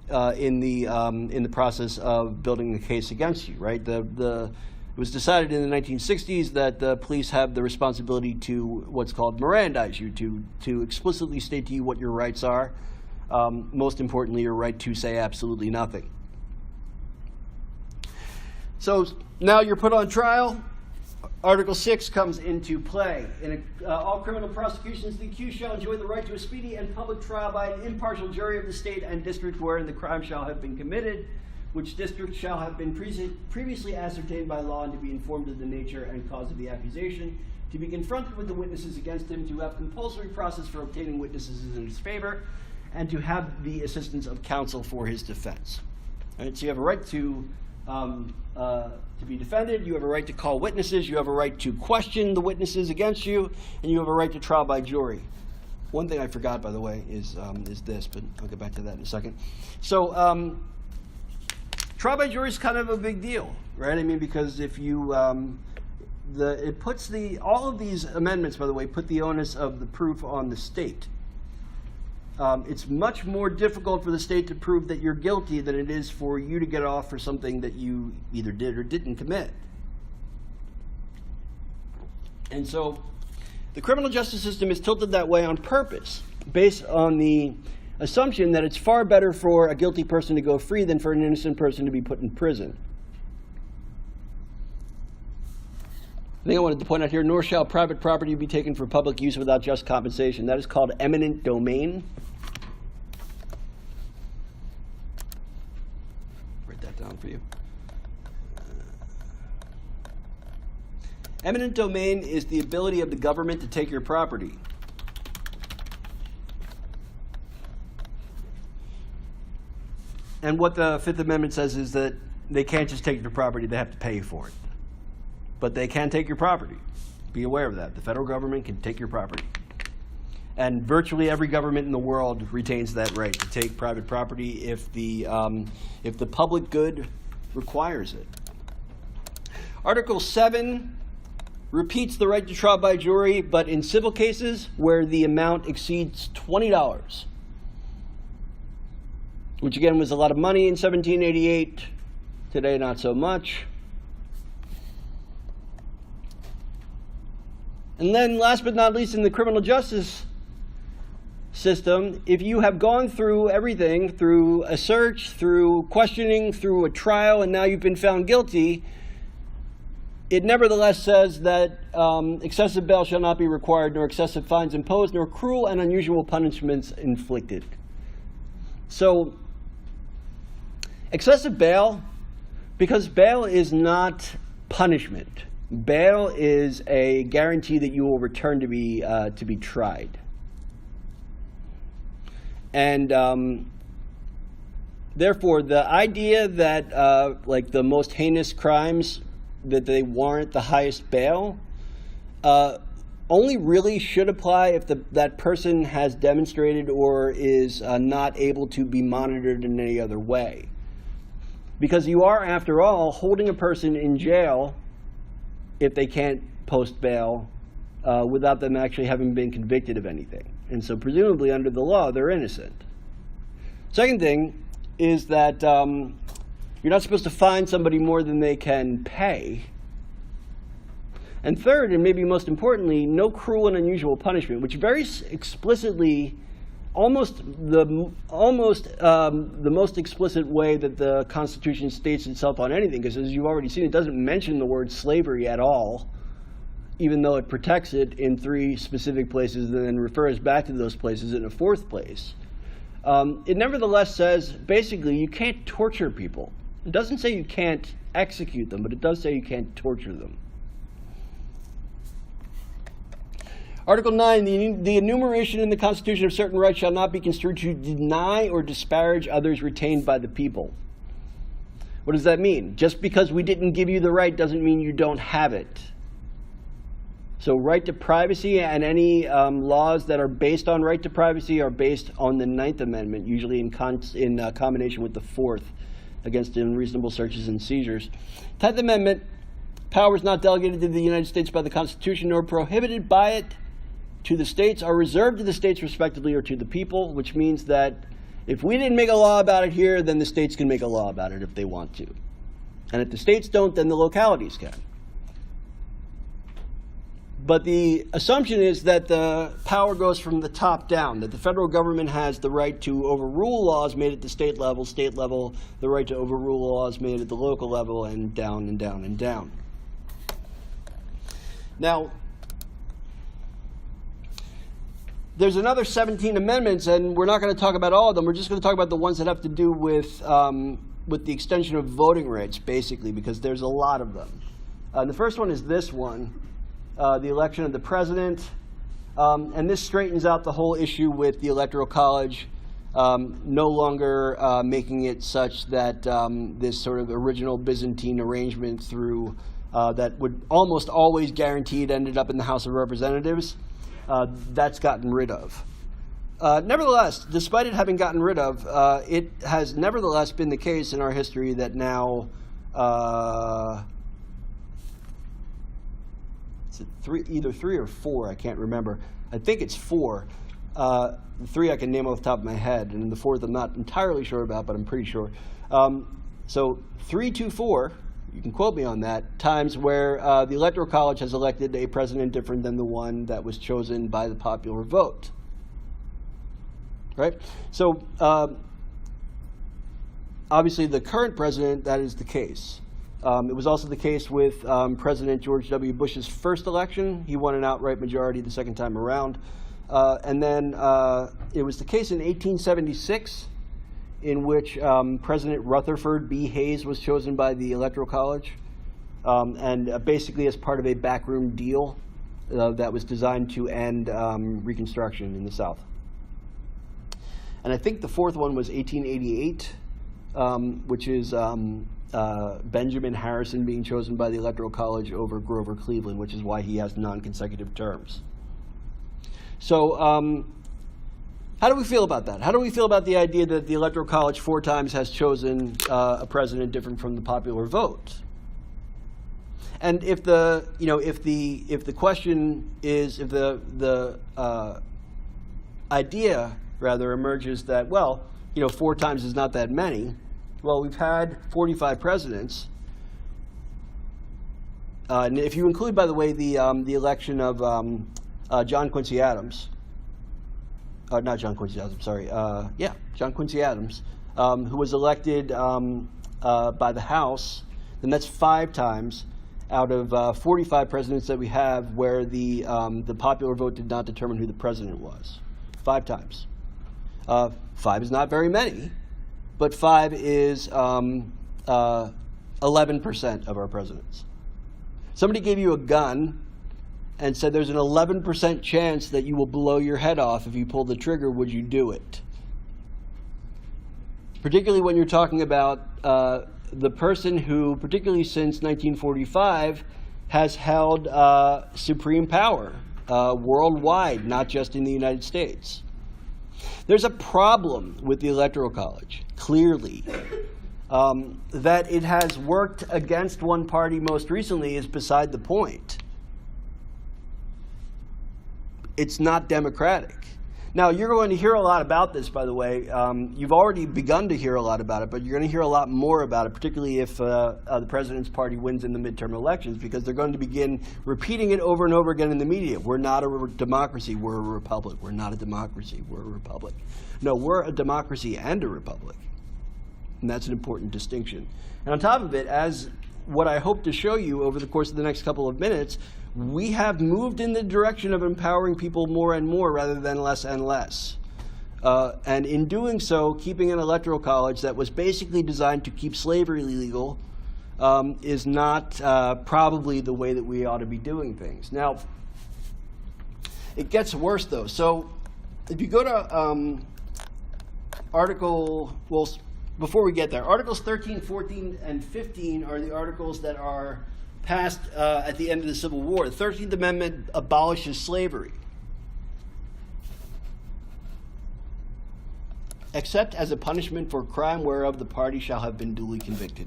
Speaker 1: in the process of building the case against you. Right? It was decided in the 1960s that the police have the responsibility to what's called Mirandize you, to explicitly state to you what your rights are. Most importantly, your right to say absolutely nothing. So now you're put on trial. Article 6 comes into play. In all criminal prosecutions, the accused shall enjoy the right to a speedy and public trial by an impartial jury of the state and district wherein the crime shall have been committed, which district shall have been previously ascertained by law and to be informed of the nature and cause of the accusation, to be confronted with the witnesses against him, to have compulsory process for obtaining witnesses in his favor, and to have the assistance of counsel for his defense. All right, so you have a right to be defended, you have a right to call witnesses, you have a right to question the witnesses against you, and you have a right to trial by jury. One thing I forgot, by the way, is this, but I'll get back to that in a second. So trial by jury is kind of a big deal, right? I mean, because if you, it puts all of these amendments, by the way, put the onus of the proof on the state. It's much more difficult for the state to prove that you're guilty than it is for you to get off for something that you either did or didn't commit. And so the criminal justice system is tilted that way on purpose, based on the assumption that it's far better for a guilty person to go free than for an innocent person to be put in prison. The thing I wanted to point out here, nor shall private property be taken for public use without just compensation. That is called eminent domain. Write that down for you. Eminent domain is the ability of the government to take your property. And what the Fifth Amendment says is that they can't just take your property, they have to pay you for it. But they can take your property. Be aware of that. The federal government can take your property. And virtually every government in the world retains that right to take private property if the public good requires it. Article 7 repeats the right to trial by jury, but in civil cases where the amount exceeds $20, which again was a lot of money in 1788. Today, not so much. And then, last but not least, in the criminal justice system, if you have gone through everything, through a search, through questioning, through a trial, and now you've been found guilty, it nevertheless says that excessive bail shall not be required, nor excessive fines imposed, nor cruel and unusual punishments inflicted. So, excessive bail Because bail is not punishment. Bail is a guarantee that you will return to be tried. And therefore, the idea that like the most heinous crimes, that they warrant the highest bail, only really should apply if that person has demonstrated or is not able to be monitored in any other way. Because you are, after all, holding a person in jail if they can't post bail without them actually having been convicted of anything. And so presumably under the law, they're innocent. Second thing is that you're not supposed to fine somebody more than they can pay. And third, and maybe most importantly, no cruel and unusual punishment, which very explicitly, almost the most explicit way that the Constitution states itself on anything, because as you've already seen, it doesn't mention the word slavery at all, even though it protects it in 3 specific places and then refers back to those places in a 4th place. It nevertheless says, basically, you can't torture people. It doesn't say you can't execute them, but it does say you can't torture them. Article 9, the enumeration in the Constitution of certain rights shall not be construed to deny or disparage others retained by the people. What does that mean? Just because we didn't give you the right doesn't mean you don't have it. So right to privacy and any laws that are based on right to privacy are based on the 9th Amendment, usually in combination with the 4th, against unreasonable searches and seizures. 10th Amendment, powers not delegated to the United States by the Constitution nor prohibited by it to the states are reserved to the states respectively or to the people, which means that if we didn't make a law about it here, then the states can make a law about it if they want to. And if the states don't, then the localities can. But the assumption is that the power goes from the top down, that the federal government has the right to overrule laws made at the state level, the right to overrule laws made at the local level, and down and down and down. Now, there's another 17 amendments, and we're not going to talk about all of them. We're just going to talk about the ones that have to do with the extension of voting rights, basically, because there's a lot of them. The first one is this one, the election of the president. And this straightens out the whole issue with the Electoral College no longer making it such that this sort of original Byzantine arrangement through that would almost always guarantee it ended up in the House of Representatives. That's gotten rid of. Nevertheless, despite it having gotten rid of, it has nevertheless been the case in our history that now, is it either 3 or 4, I can't remember. I think it's 4. 3 I can name off the top of my head, and the 4th I'm not entirely sure about, but I'm pretty sure. So 3 to 4, you can quote me on that, times where the Electoral College has elected a president different than the one that was chosen by the popular vote. Right? So obviously the current president, that is the case. It was also the case with President George W. Bush's first election. He won an outright majority the second time around. And then it was the case in 1876 in which President Rutherford B. Hayes was chosen by the Electoral College, and basically as part of a backroom deal that was designed to end Reconstruction in the South. And I think the 4th one was 1888, which is Benjamin Harrison being chosen by the Electoral College over Grover Cleveland, which is why he has non-consecutive terms. So how do we feel about that? How do we feel about the idea that the Electoral College 4 times has chosen a president different from the popular vote? And if the question is, if the idea rather emerges that, well, 4 times is not that many. Well, we've had 45 presidents. And if you include, by the way, the election of John Quincy Adams, not John Quincy Adams, I'm sorry. John Quincy Adams, who was elected by the House, then that's 5 times out of 45 presidents that we have where the popular vote did not determine who the president was. 5 times. 5 is not very many, but 5 is 11% of our presidents. Somebody gave you a gun and said there's an 11% chance that you will blow your head off if you pull the trigger, would you do it? Particularly when you're talking about the person who, particularly since 1945, has held supreme power worldwide, not just in the United States. There's a problem with the Electoral College, clearly. That it has worked against one party most recently is beside the point. It's not democratic. Now, you're going to hear a lot about this, by the way. You've already begun to hear a lot about it, but you're going to hear a lot more about it, particularly if the president's party wins in the midterm elections, because they're going to begin repeating it over and over again in the media. We're not a democracy, we're a republic. We're not a democracy, we're a republic. No, we're a democracy and a republic. And that's an important distinction. And on top of it, as what I hope to show you over the course of the next couple of minutes, we have moved in the direction of empowering people more and more rather than less and less. And in doing so, keeping an electoral college that was basically designed to keep slavery legal is not probably the way that we ought to be doing things. Now, it gets worse, though. So if you go to before we get there, Articles 13, 14, and 15 are the articles that are passed at the end of the Civil War. The 13th Amendment abolishes slavery, except as a punishment for crime whereof the party shall have been duly convicted.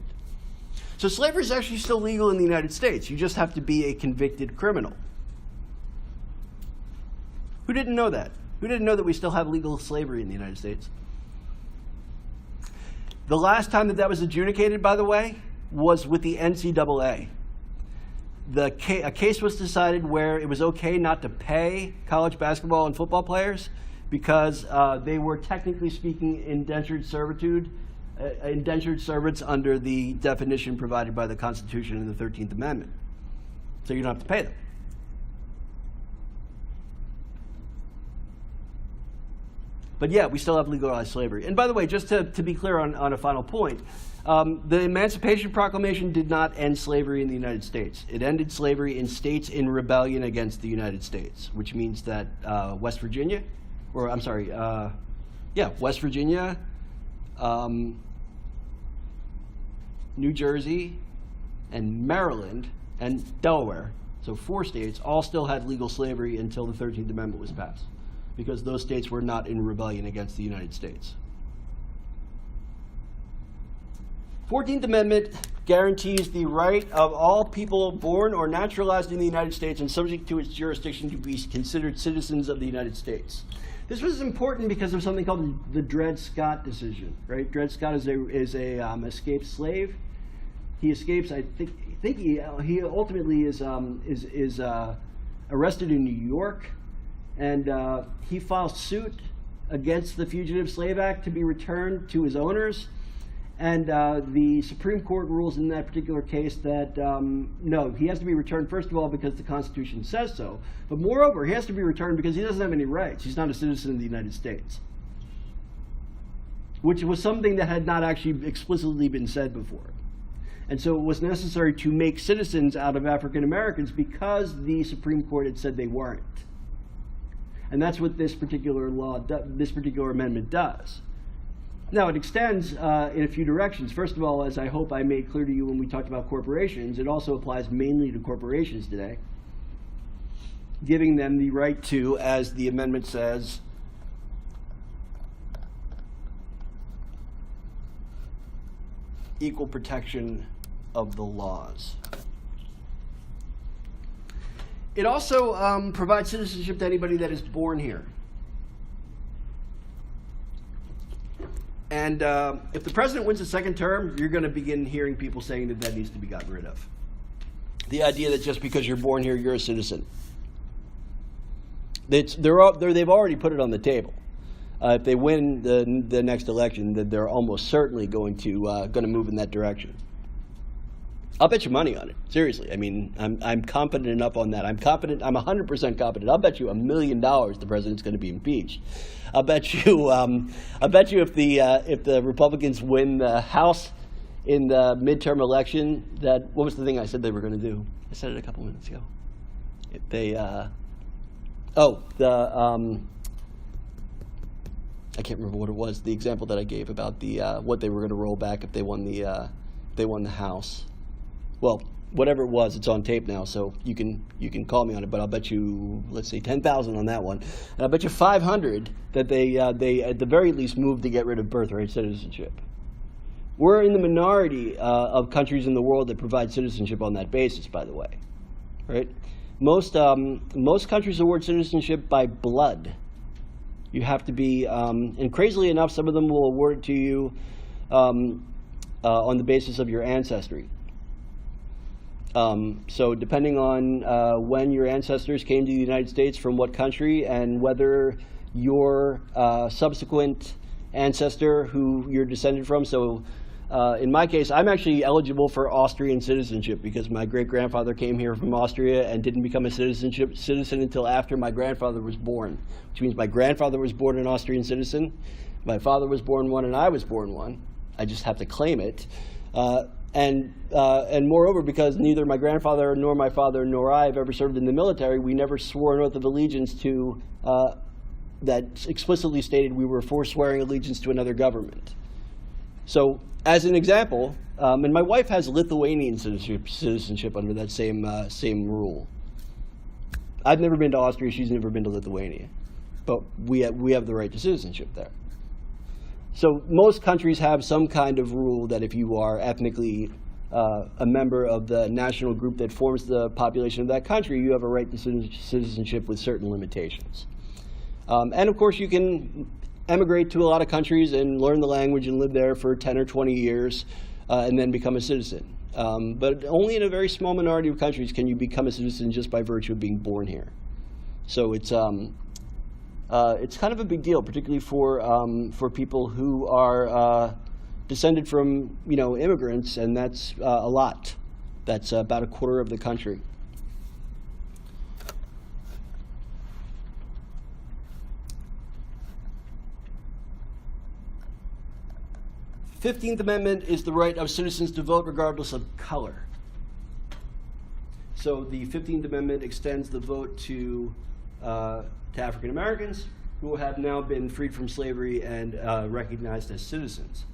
Speaker 1: So slavery is actually still legal in the United States. You just have to be a convicted criminal. Who didn't know that? Who didn't know that we still have legal slavery in the United States? The last time that that was adjudicated, by the way, was with the NCAA. A case was decided where it was okay not to pay college basketball and football players because they were, technically speaking, indentured servants under the definition provided by the Constitution and the 13th Amendment. So you don't have to pay them. But yeah, we still have legalized slavery. And by the way, just to be clear on a final point, the Emancipation Proclamation did not end slavery in the United States. It ended slavery in states in rebellion against the United States, which means that West Virginia, West Virginia, New Jersey, and Maryland, and Delaware, so 4 states, all still had legal slavery until the 13th Amendment was passed, because those states were not in rebellion against the United States. 14th Amendment guarantees the right of all people born or naturalized in the United States and subject to its jurisdiction to be considered citizens of the United States. This was important because of something called the Dred Scott decision, right? Dred Scott is a escaped slave. He escapes. I think he ultimately is arrested in New York, and he files suit against the Fugitive Slave Act to be returned to his owners. And the Supreme Court rules in that particular case that, no, he has to be returned, first of all, because the Constitution says so. But moreover, he has to be returned because he doesn't have any rights. He's not a citizen of the United States, which was something that had not actually explicitly been said before. And so it was necessary to make citizens out of African Americans because the Supreme Court had said they weren't. And that's what this particular amendment does. Now, it extends in a few directions. First of all, as I hope I made clear to you when we talked about corporations, it also applies mainly to corporations today, giving them the right to, as the amendment says, equal protection of the laws. It also provides citizenship to anybody that is born here. And if the president wins a second term, you're going to begin hearing people saying that that needs to be gotten rid of. The idea that just because you're born here, you're a citizen. They've already put it on the table. If they win the next election, then they're almost certainly going to move in that direction. I'll bet you money on it. Seriously, I mean, I'm confident enough on that. I'm 100% confident. I'll bet you $1 million the president's going to be impeached. I'll bet you if the Republicans win the House in the midterm election that, what was the thing I said they were going to do? I said it a couple minutes ago. I can't remember what it was, the example that I gave about the what they were going to roll back if they won the House. Well, whatever it was, it's on tape now, so you can call me on it, but I'll bet you, let's say 10,000 on that one. And I'll bet you 500 that they at the very least moved to get rid of birthright citizenship. We're in the minority of countries in the world that provide citizenship on that basis, by the way. Right? Most countries award citizenship by blood. You have to be, and crazily enough, some of them will award it to you on the basis of your ancestry. So depending on when your ancestors came to the United States, from what country, and whether your subsequent ancestor who you're descended from, so in my case, I'm actually eligible for Austrian citizenship because my great-grandfather came here from Austria and didn't become a citizen until after my grandfather was born, which means my grandfather was born an Austrian citizen, my father was born one, and I was born one. I just have to claim it. And moreover, because neither my grandfather nor my father nor I have ever served in the military, we never swore an oath of allegiance to that explicitly stated we were forswearing allegiance to another government. So, as an example, and my wife has Lithuanian citizenship under that same rule. I've never been to Austria; she's never been to Lithuania, but we have the right to citizenship there. So most countries have some kind of rule that if you are ethnically a member of the national group that forms the population of that country, you have a right to citizenship with certain limitations. And of course, you can emigrate to a lot of countries and learn the language and live there for 10 or 20 years and then become a citizen. But only in a very small minority of countries can you become a citizen just by virtue of being born here. So it's kind of a big deal, particularly for people who are descended from immigrants, and that's a lot. That's about a quarter of the country. The 15th Amendment is the right of citizens to vote regardless of color. So the 15th Amendment extends the vote to African Americans who have now been freed from slavery and recognized as citizens.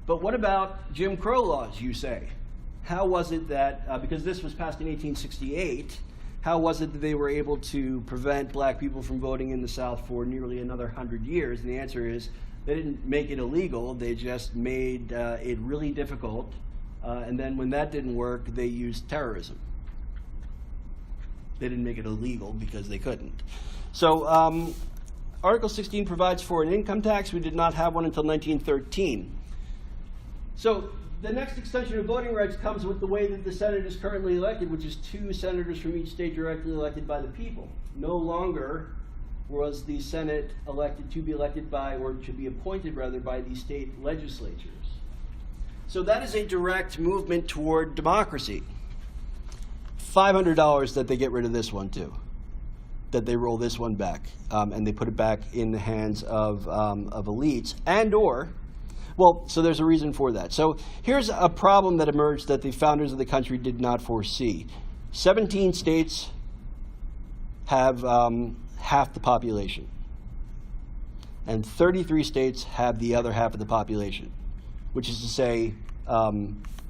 Speaker 1: But what about Jim Crow laws, you say? How was it that, because this was passed in 1868, how was it that they were able to prevent black people from voting in the South for nearly another 100 years? And the answer is they didn't make it illegal, they just made it really difficult. And then when that didn't work, they used terrorism. They didn't make it illegal because they couldn't. So Article 16 provides for an income tax. We did not have one until 1913. So the next extension of voting rights comes with the way that the Senate is currently elected, which is 2 senators from each state directly elected by the people. No longer was the Senate elected to be elected by, or to be appointed rather, by the state legislatures. So that is a direct movement toward democracy. $500 that they get rid of this one too, that they roll this one back, and they put it back in the hands of elites, so there's a reason for that. So here's a problem that emerged that the founders of the country did not foresee. 17 states have half the population, and 33 states have the other half of the population, which is to say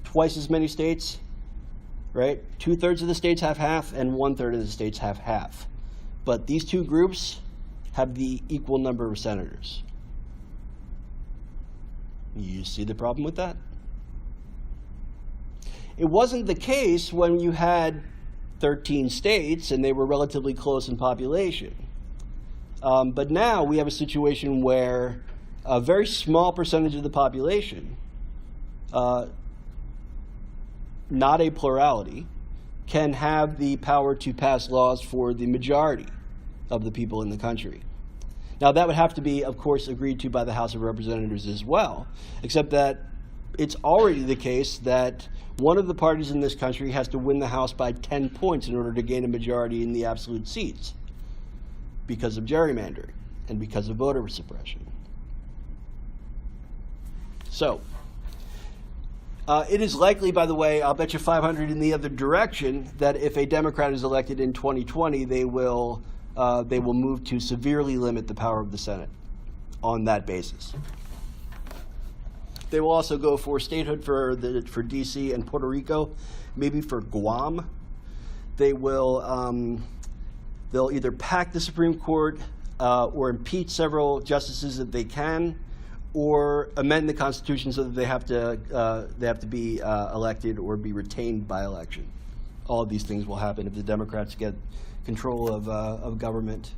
Speaker 1: twice as many states, right? 2/3 of the states have half, and 1/3 of the states have half. But these two groups have the equal number of senators. You see the problem with that? It wasn't the case when you had 13 states and they were relatively close in population. But now we have a situation where a very small percentage of the population, not a plurality, can have the power to pass laws for the majority of the people in the country. Now that would have to be, of course, agreed to by the House of Representatives as well, except that it's already the case that one of the parties in this country has to win the House by 10 points in order to gain a majority in the absolute seats because of gerrymandering and because of voter suppression. So, It is likely, by the way, I'll bet you 500 in the other direction, that if a Democrat is elected in 2020, they will move to severely limit the power of the Senate on that basis. They will also go for statehood for D.C. and Puerto Rico, maybe for Guam. They will they'll either pack the Supreme Court or impeach several justices if they can, or amend the Constitution so that they have to be elected or be retained by election. All of these things will happen if the Democrats get control of government.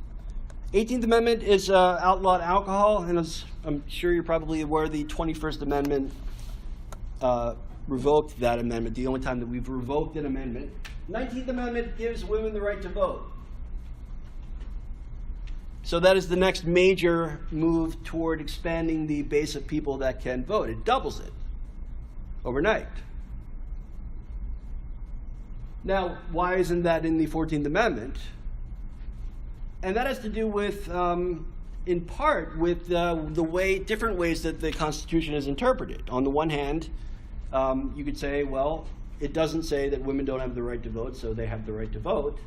Speaker 1: 18th Amendment is outlawed alcohol, and as I'm sure you're probably aware, the 21st Amendment revoked that amendment, the only time that we've revoked an amendment. 19th Amendment gives women the right to vote. So that is the next major move toward expanding the base of people that can vote. It doubles it overnight. Now, why isn't that in the 14th Amendment? And that has to do with, in part, with different ways that the Constitution is interpreted. On the one hand, you could say, well, it doesn't say that women don't have the right to vote, so they have the right to vote.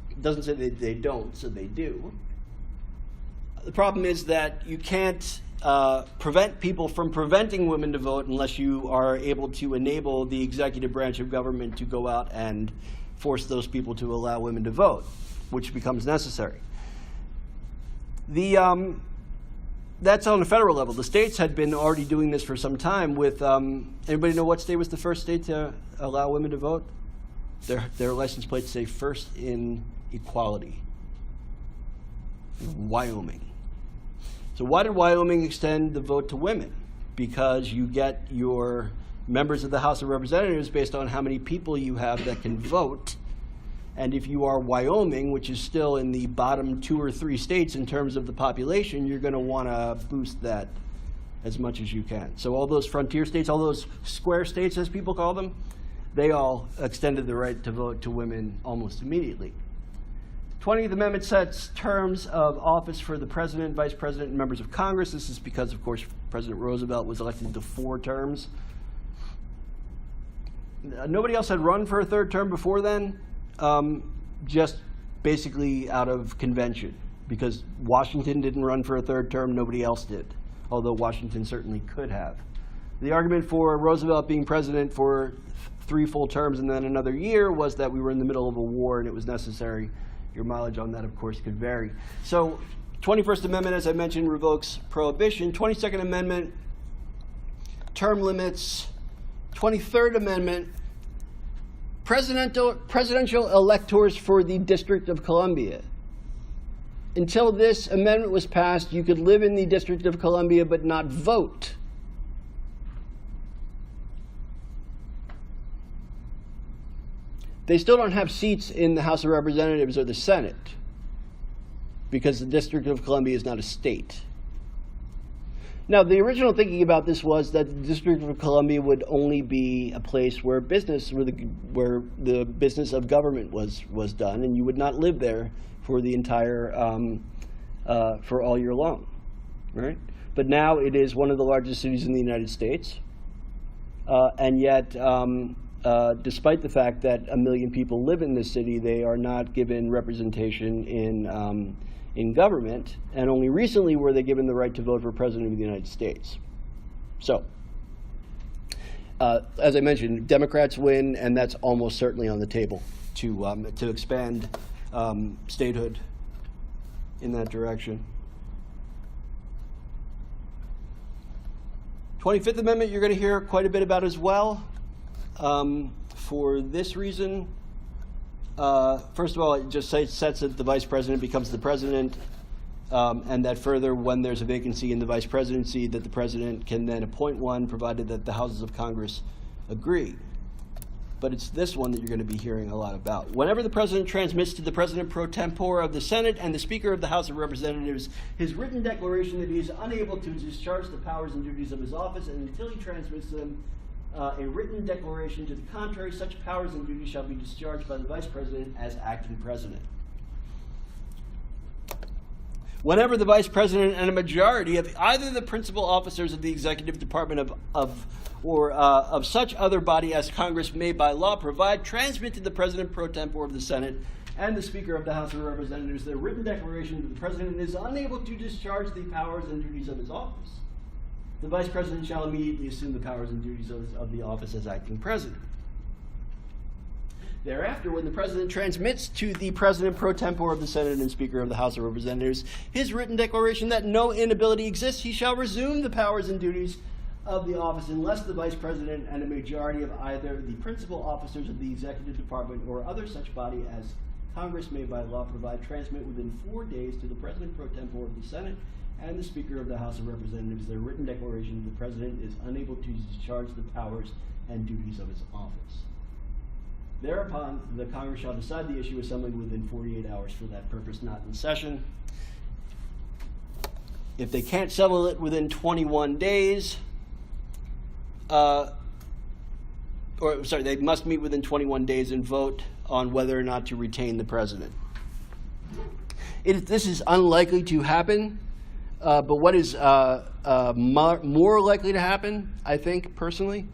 Speaker 1: It doesn't say that they don't, so they do. The problem is that you can't prevent people from preventing women to vote unless you are able to enable the executive branch of government to go out and force those people to allow women to vote, which becomes necessary. That's on the federal level. The states had been already doing this for some time with, anybody know what state was the first state to allow women to vote? Their license plates say first in equality. Wyoming. So why did Wyoming extend the vote to women? Because you get your members of the House of Representatives based on how many people you have that can vote. And if you are Wyoming, which is still in the bottom 2 or 3 states in terms of the population, you're going to want to boost that as much as you can. So all those frontier states, all those square states, as people call them, they all extended the right to vote to women almost immediately. 20th Amendment sets terms of office for the president, vice president, and members of Congress. This is because, of course, President Roosevelt was elected to 4 terms. Nobody else had run for a 3rd term before then, just basically out of convention, because Washington didn't run for a 3rd term, nobody else did, although Washington certainly could have. The argument for Roosevelt being president for 3 full terms and then another year was that we were in the middle of a war and it was necessary. Your mileage on that, of course, could vary. So 21st Amendment, as I mentioned, revokes prohibition. 22nd Amendment, term limits. 23rd Amendment, presidential electors for the District of Columbia. Until this amendment was passed, you could live in the District of Columbia but not vote. They still don't have seats in the House of Representatives or the Senate because the District of Columbia is not a state. Now, the original thinking about this was that the District of Columbia would only be a place where the business of government was done, and you would not live there for the entire for all year long, right? But now it is one of the largest cities in the United States, and yet. Despite the fact that 1 million people live in this city, they are not given representation in government, and only recently were they given the right to vote for President of the United States. So, as I mentioned, Democrats win, and that's almost certainly on the table to expand statehood in that direction. 25th Amendment you're going to hear quite a bit about as well. For this reason, first of all, it just sets that the vice president becomes the president, and that further, when there's a vacancy in the vice presidency, that the president can then appoint one, provided that the houses of Congress agree. But it's this one that you're going to be hearing a lot about. Whenever the president transmits to the president pro tempore of the Senate and the Speaker of the House of Representatives his written declaration that he is unable to discharge the powers and duties of his office, and until he transmits them a written declaration to the contrary, such powers and duties shall be discharged by the Vice President as acting President. whenever the vice president and a majority of either the principal officers of the executive department of such other body as Congress may by law provide, transmit to the president pro tempore of the Senate and the Speaker of the House of Representatives their written declaration that the president is unable to discharge the powers and duties of his office. The vice president shall immediately assume the powers and duties of the office as acting president. Thereafter, when the president transmits to the president pro tempore of the Senate and Speaker of the House of Representatives his written declaration that no inability exists, he shall resume the powers and duties of the office unless the vice president and a majority of either the principal officers of the executive department or other such body as Congress may by law provide transmit within 4 days to the president pro tempore of the Senate and the Speaker of the House of Representatives their written declaration that the president is unable to discharge the powers and duties of his office. Thereupon, the Congress shall decide the issue assembling within 48 hours for that purpose not in session. If they can't settle it within 21 days, they must meet within 21 days and vote on whether or not to retain the president. This is unlikely to happen, but what is more likely to happen, I think, personally,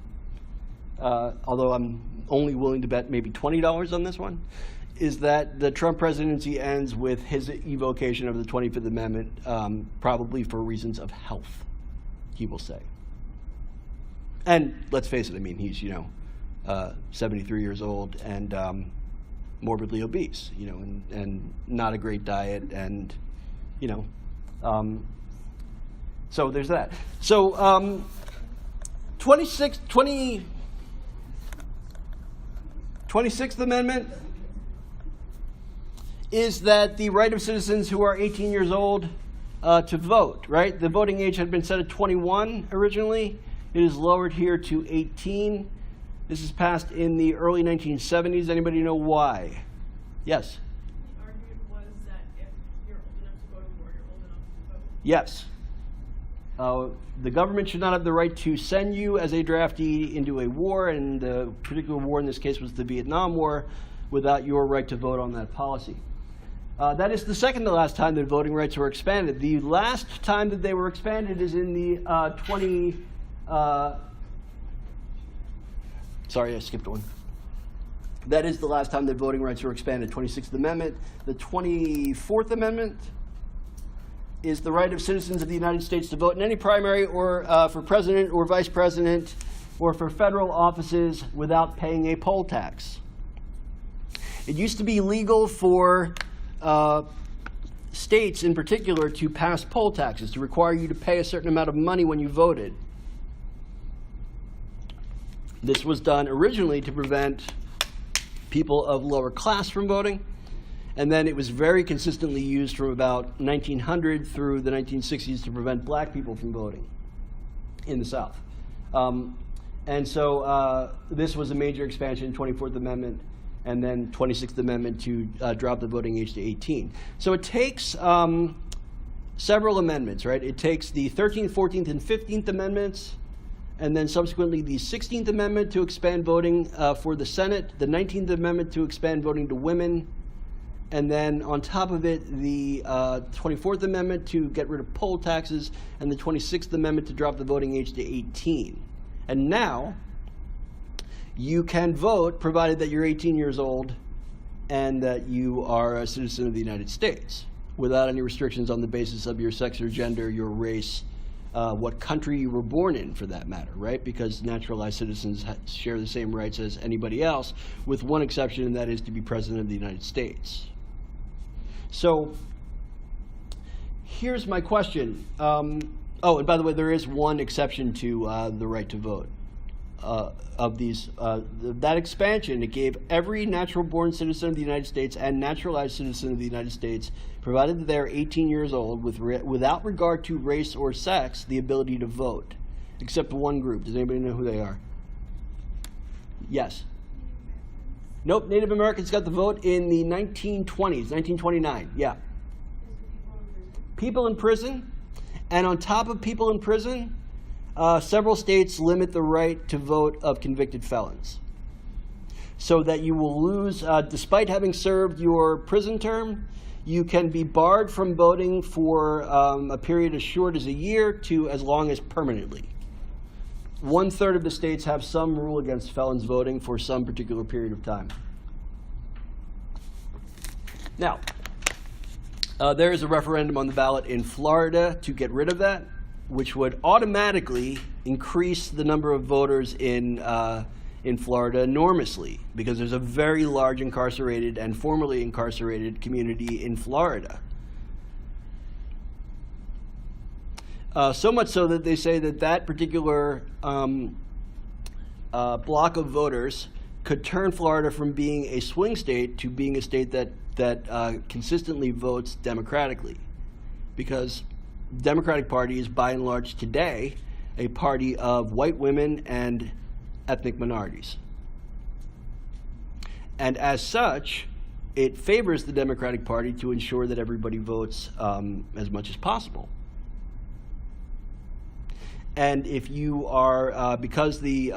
Speaker 1: although I'm only willing to bet maybe $20 on this one, is that the Trump presidency ends with his evocation of the 25th Amendment, probably for reasons of health, he will say. And let's face it, I mean, he's, 73 years old and morbidly obese, and not a great diet, and, so there's that. So 26th Amendment is that the right of citizens who are 18 years old to vote, right? The voting age had been set at 21 originally. It is lowered here to 18. This is passed in the early 1970s. Anybody know why? Yes?
Speaker 4: The argument was that if you're old enough to go to war, you're old enough to vote.
Speaker 1: Yes. The government should not have the right to send you as a draftee into a war, and the particular war in this case was the Vietnam War, without your right to vote on that policy. That is the second to last time that voting rights were expanded. The last time that they were expanded is in the sorry, I skipped one. That is the last time that voting rights were expanded, 26th Amendment. The 24th Amendment is the right of citizens of the United States to vote in any primary or for president or vice president or for federal offices without paying a poll tax. It used to be legal for states in particular to pass poll taxes, to require you to pay a certain amount of money when you voted. This was done originally to prevent people of lower class from voting, and then it was very consistently used from about 1900 through the 1960s to prevent black people from voting in the South. And so this was a major expansion, 24th Amendment, and then 26th Amendment to drop the voting age to 18. So it takes several amendments, right? It takes the 13th, 14th, and 15th Amendments, and then subsequently the 16th Amendment to expand voting for the Senate, the 19th Amendment to expand voting to women, and then on top of it, the 24th Amendment to get rid of poll taxes, and the 26th Amendment to drop the voting age to 18. And now, you can vote provided that you're 18 years old and that you are a citizen of the United States, without any restrictions on the basis of your sex or gender, your race, what country you were born in, for that matter, right? Because naturalized citizens share the same rights as anybody else, with one exception, and that is to be president of the United States. So here's my question. Oh, and by the way, there is one exception to the right to vote. Of these, that expansion, it gave every natural-born citizen of the United States and naturalized citizen of the United States, provided that they're 18 years old, without regard to race or sex, the ability to vote, except one group. Does anybody know who they are? Yes? Nope, Native Americans got the vote in the 1920s, 1929, yeah. People in prison, and on top of people in prison, several states limit the right to vote of convicted felons, so that you will lose, despite having served your prison term, you can be barred from voting for a period as short as a year to as long as permanently. 1/3 of the states have some rule against felons voting for some particular period of time. Now, there is a referendum on the ballot in Florida to get rid of that, which would automatically increase the number of voters in Florida enormously, because there's a very large incarcerated and formerly incarcerated community in Florida. So much so that they say that that particular block of voters could turn Florida from being a swing state to being a state that consistently votes democratically, because the Democratic Party is by and large today a party of white women and ethnic minorities. And as such, it favors the Democratic Party to ensure that everybody votes as much as possible. And if you are, because the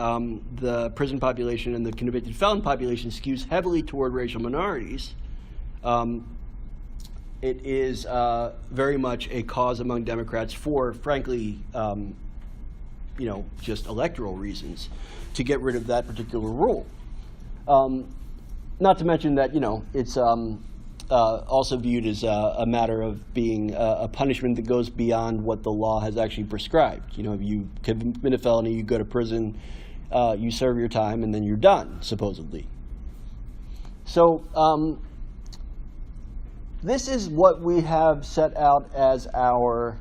Speaker 1: prison population and the convicted felon population skews heavily toward racial minorities, it is very much a cause among Democrats for, frankly, just electoral reasons, to get rid of that particular rule. Not to mention that, it's also viewed as a matter of being a punishment that goes beyond what the law has actually prescribed. If you commit a felony, you go to prison, you serve your time, and then you're done, supposedly. So this is what we have set out as our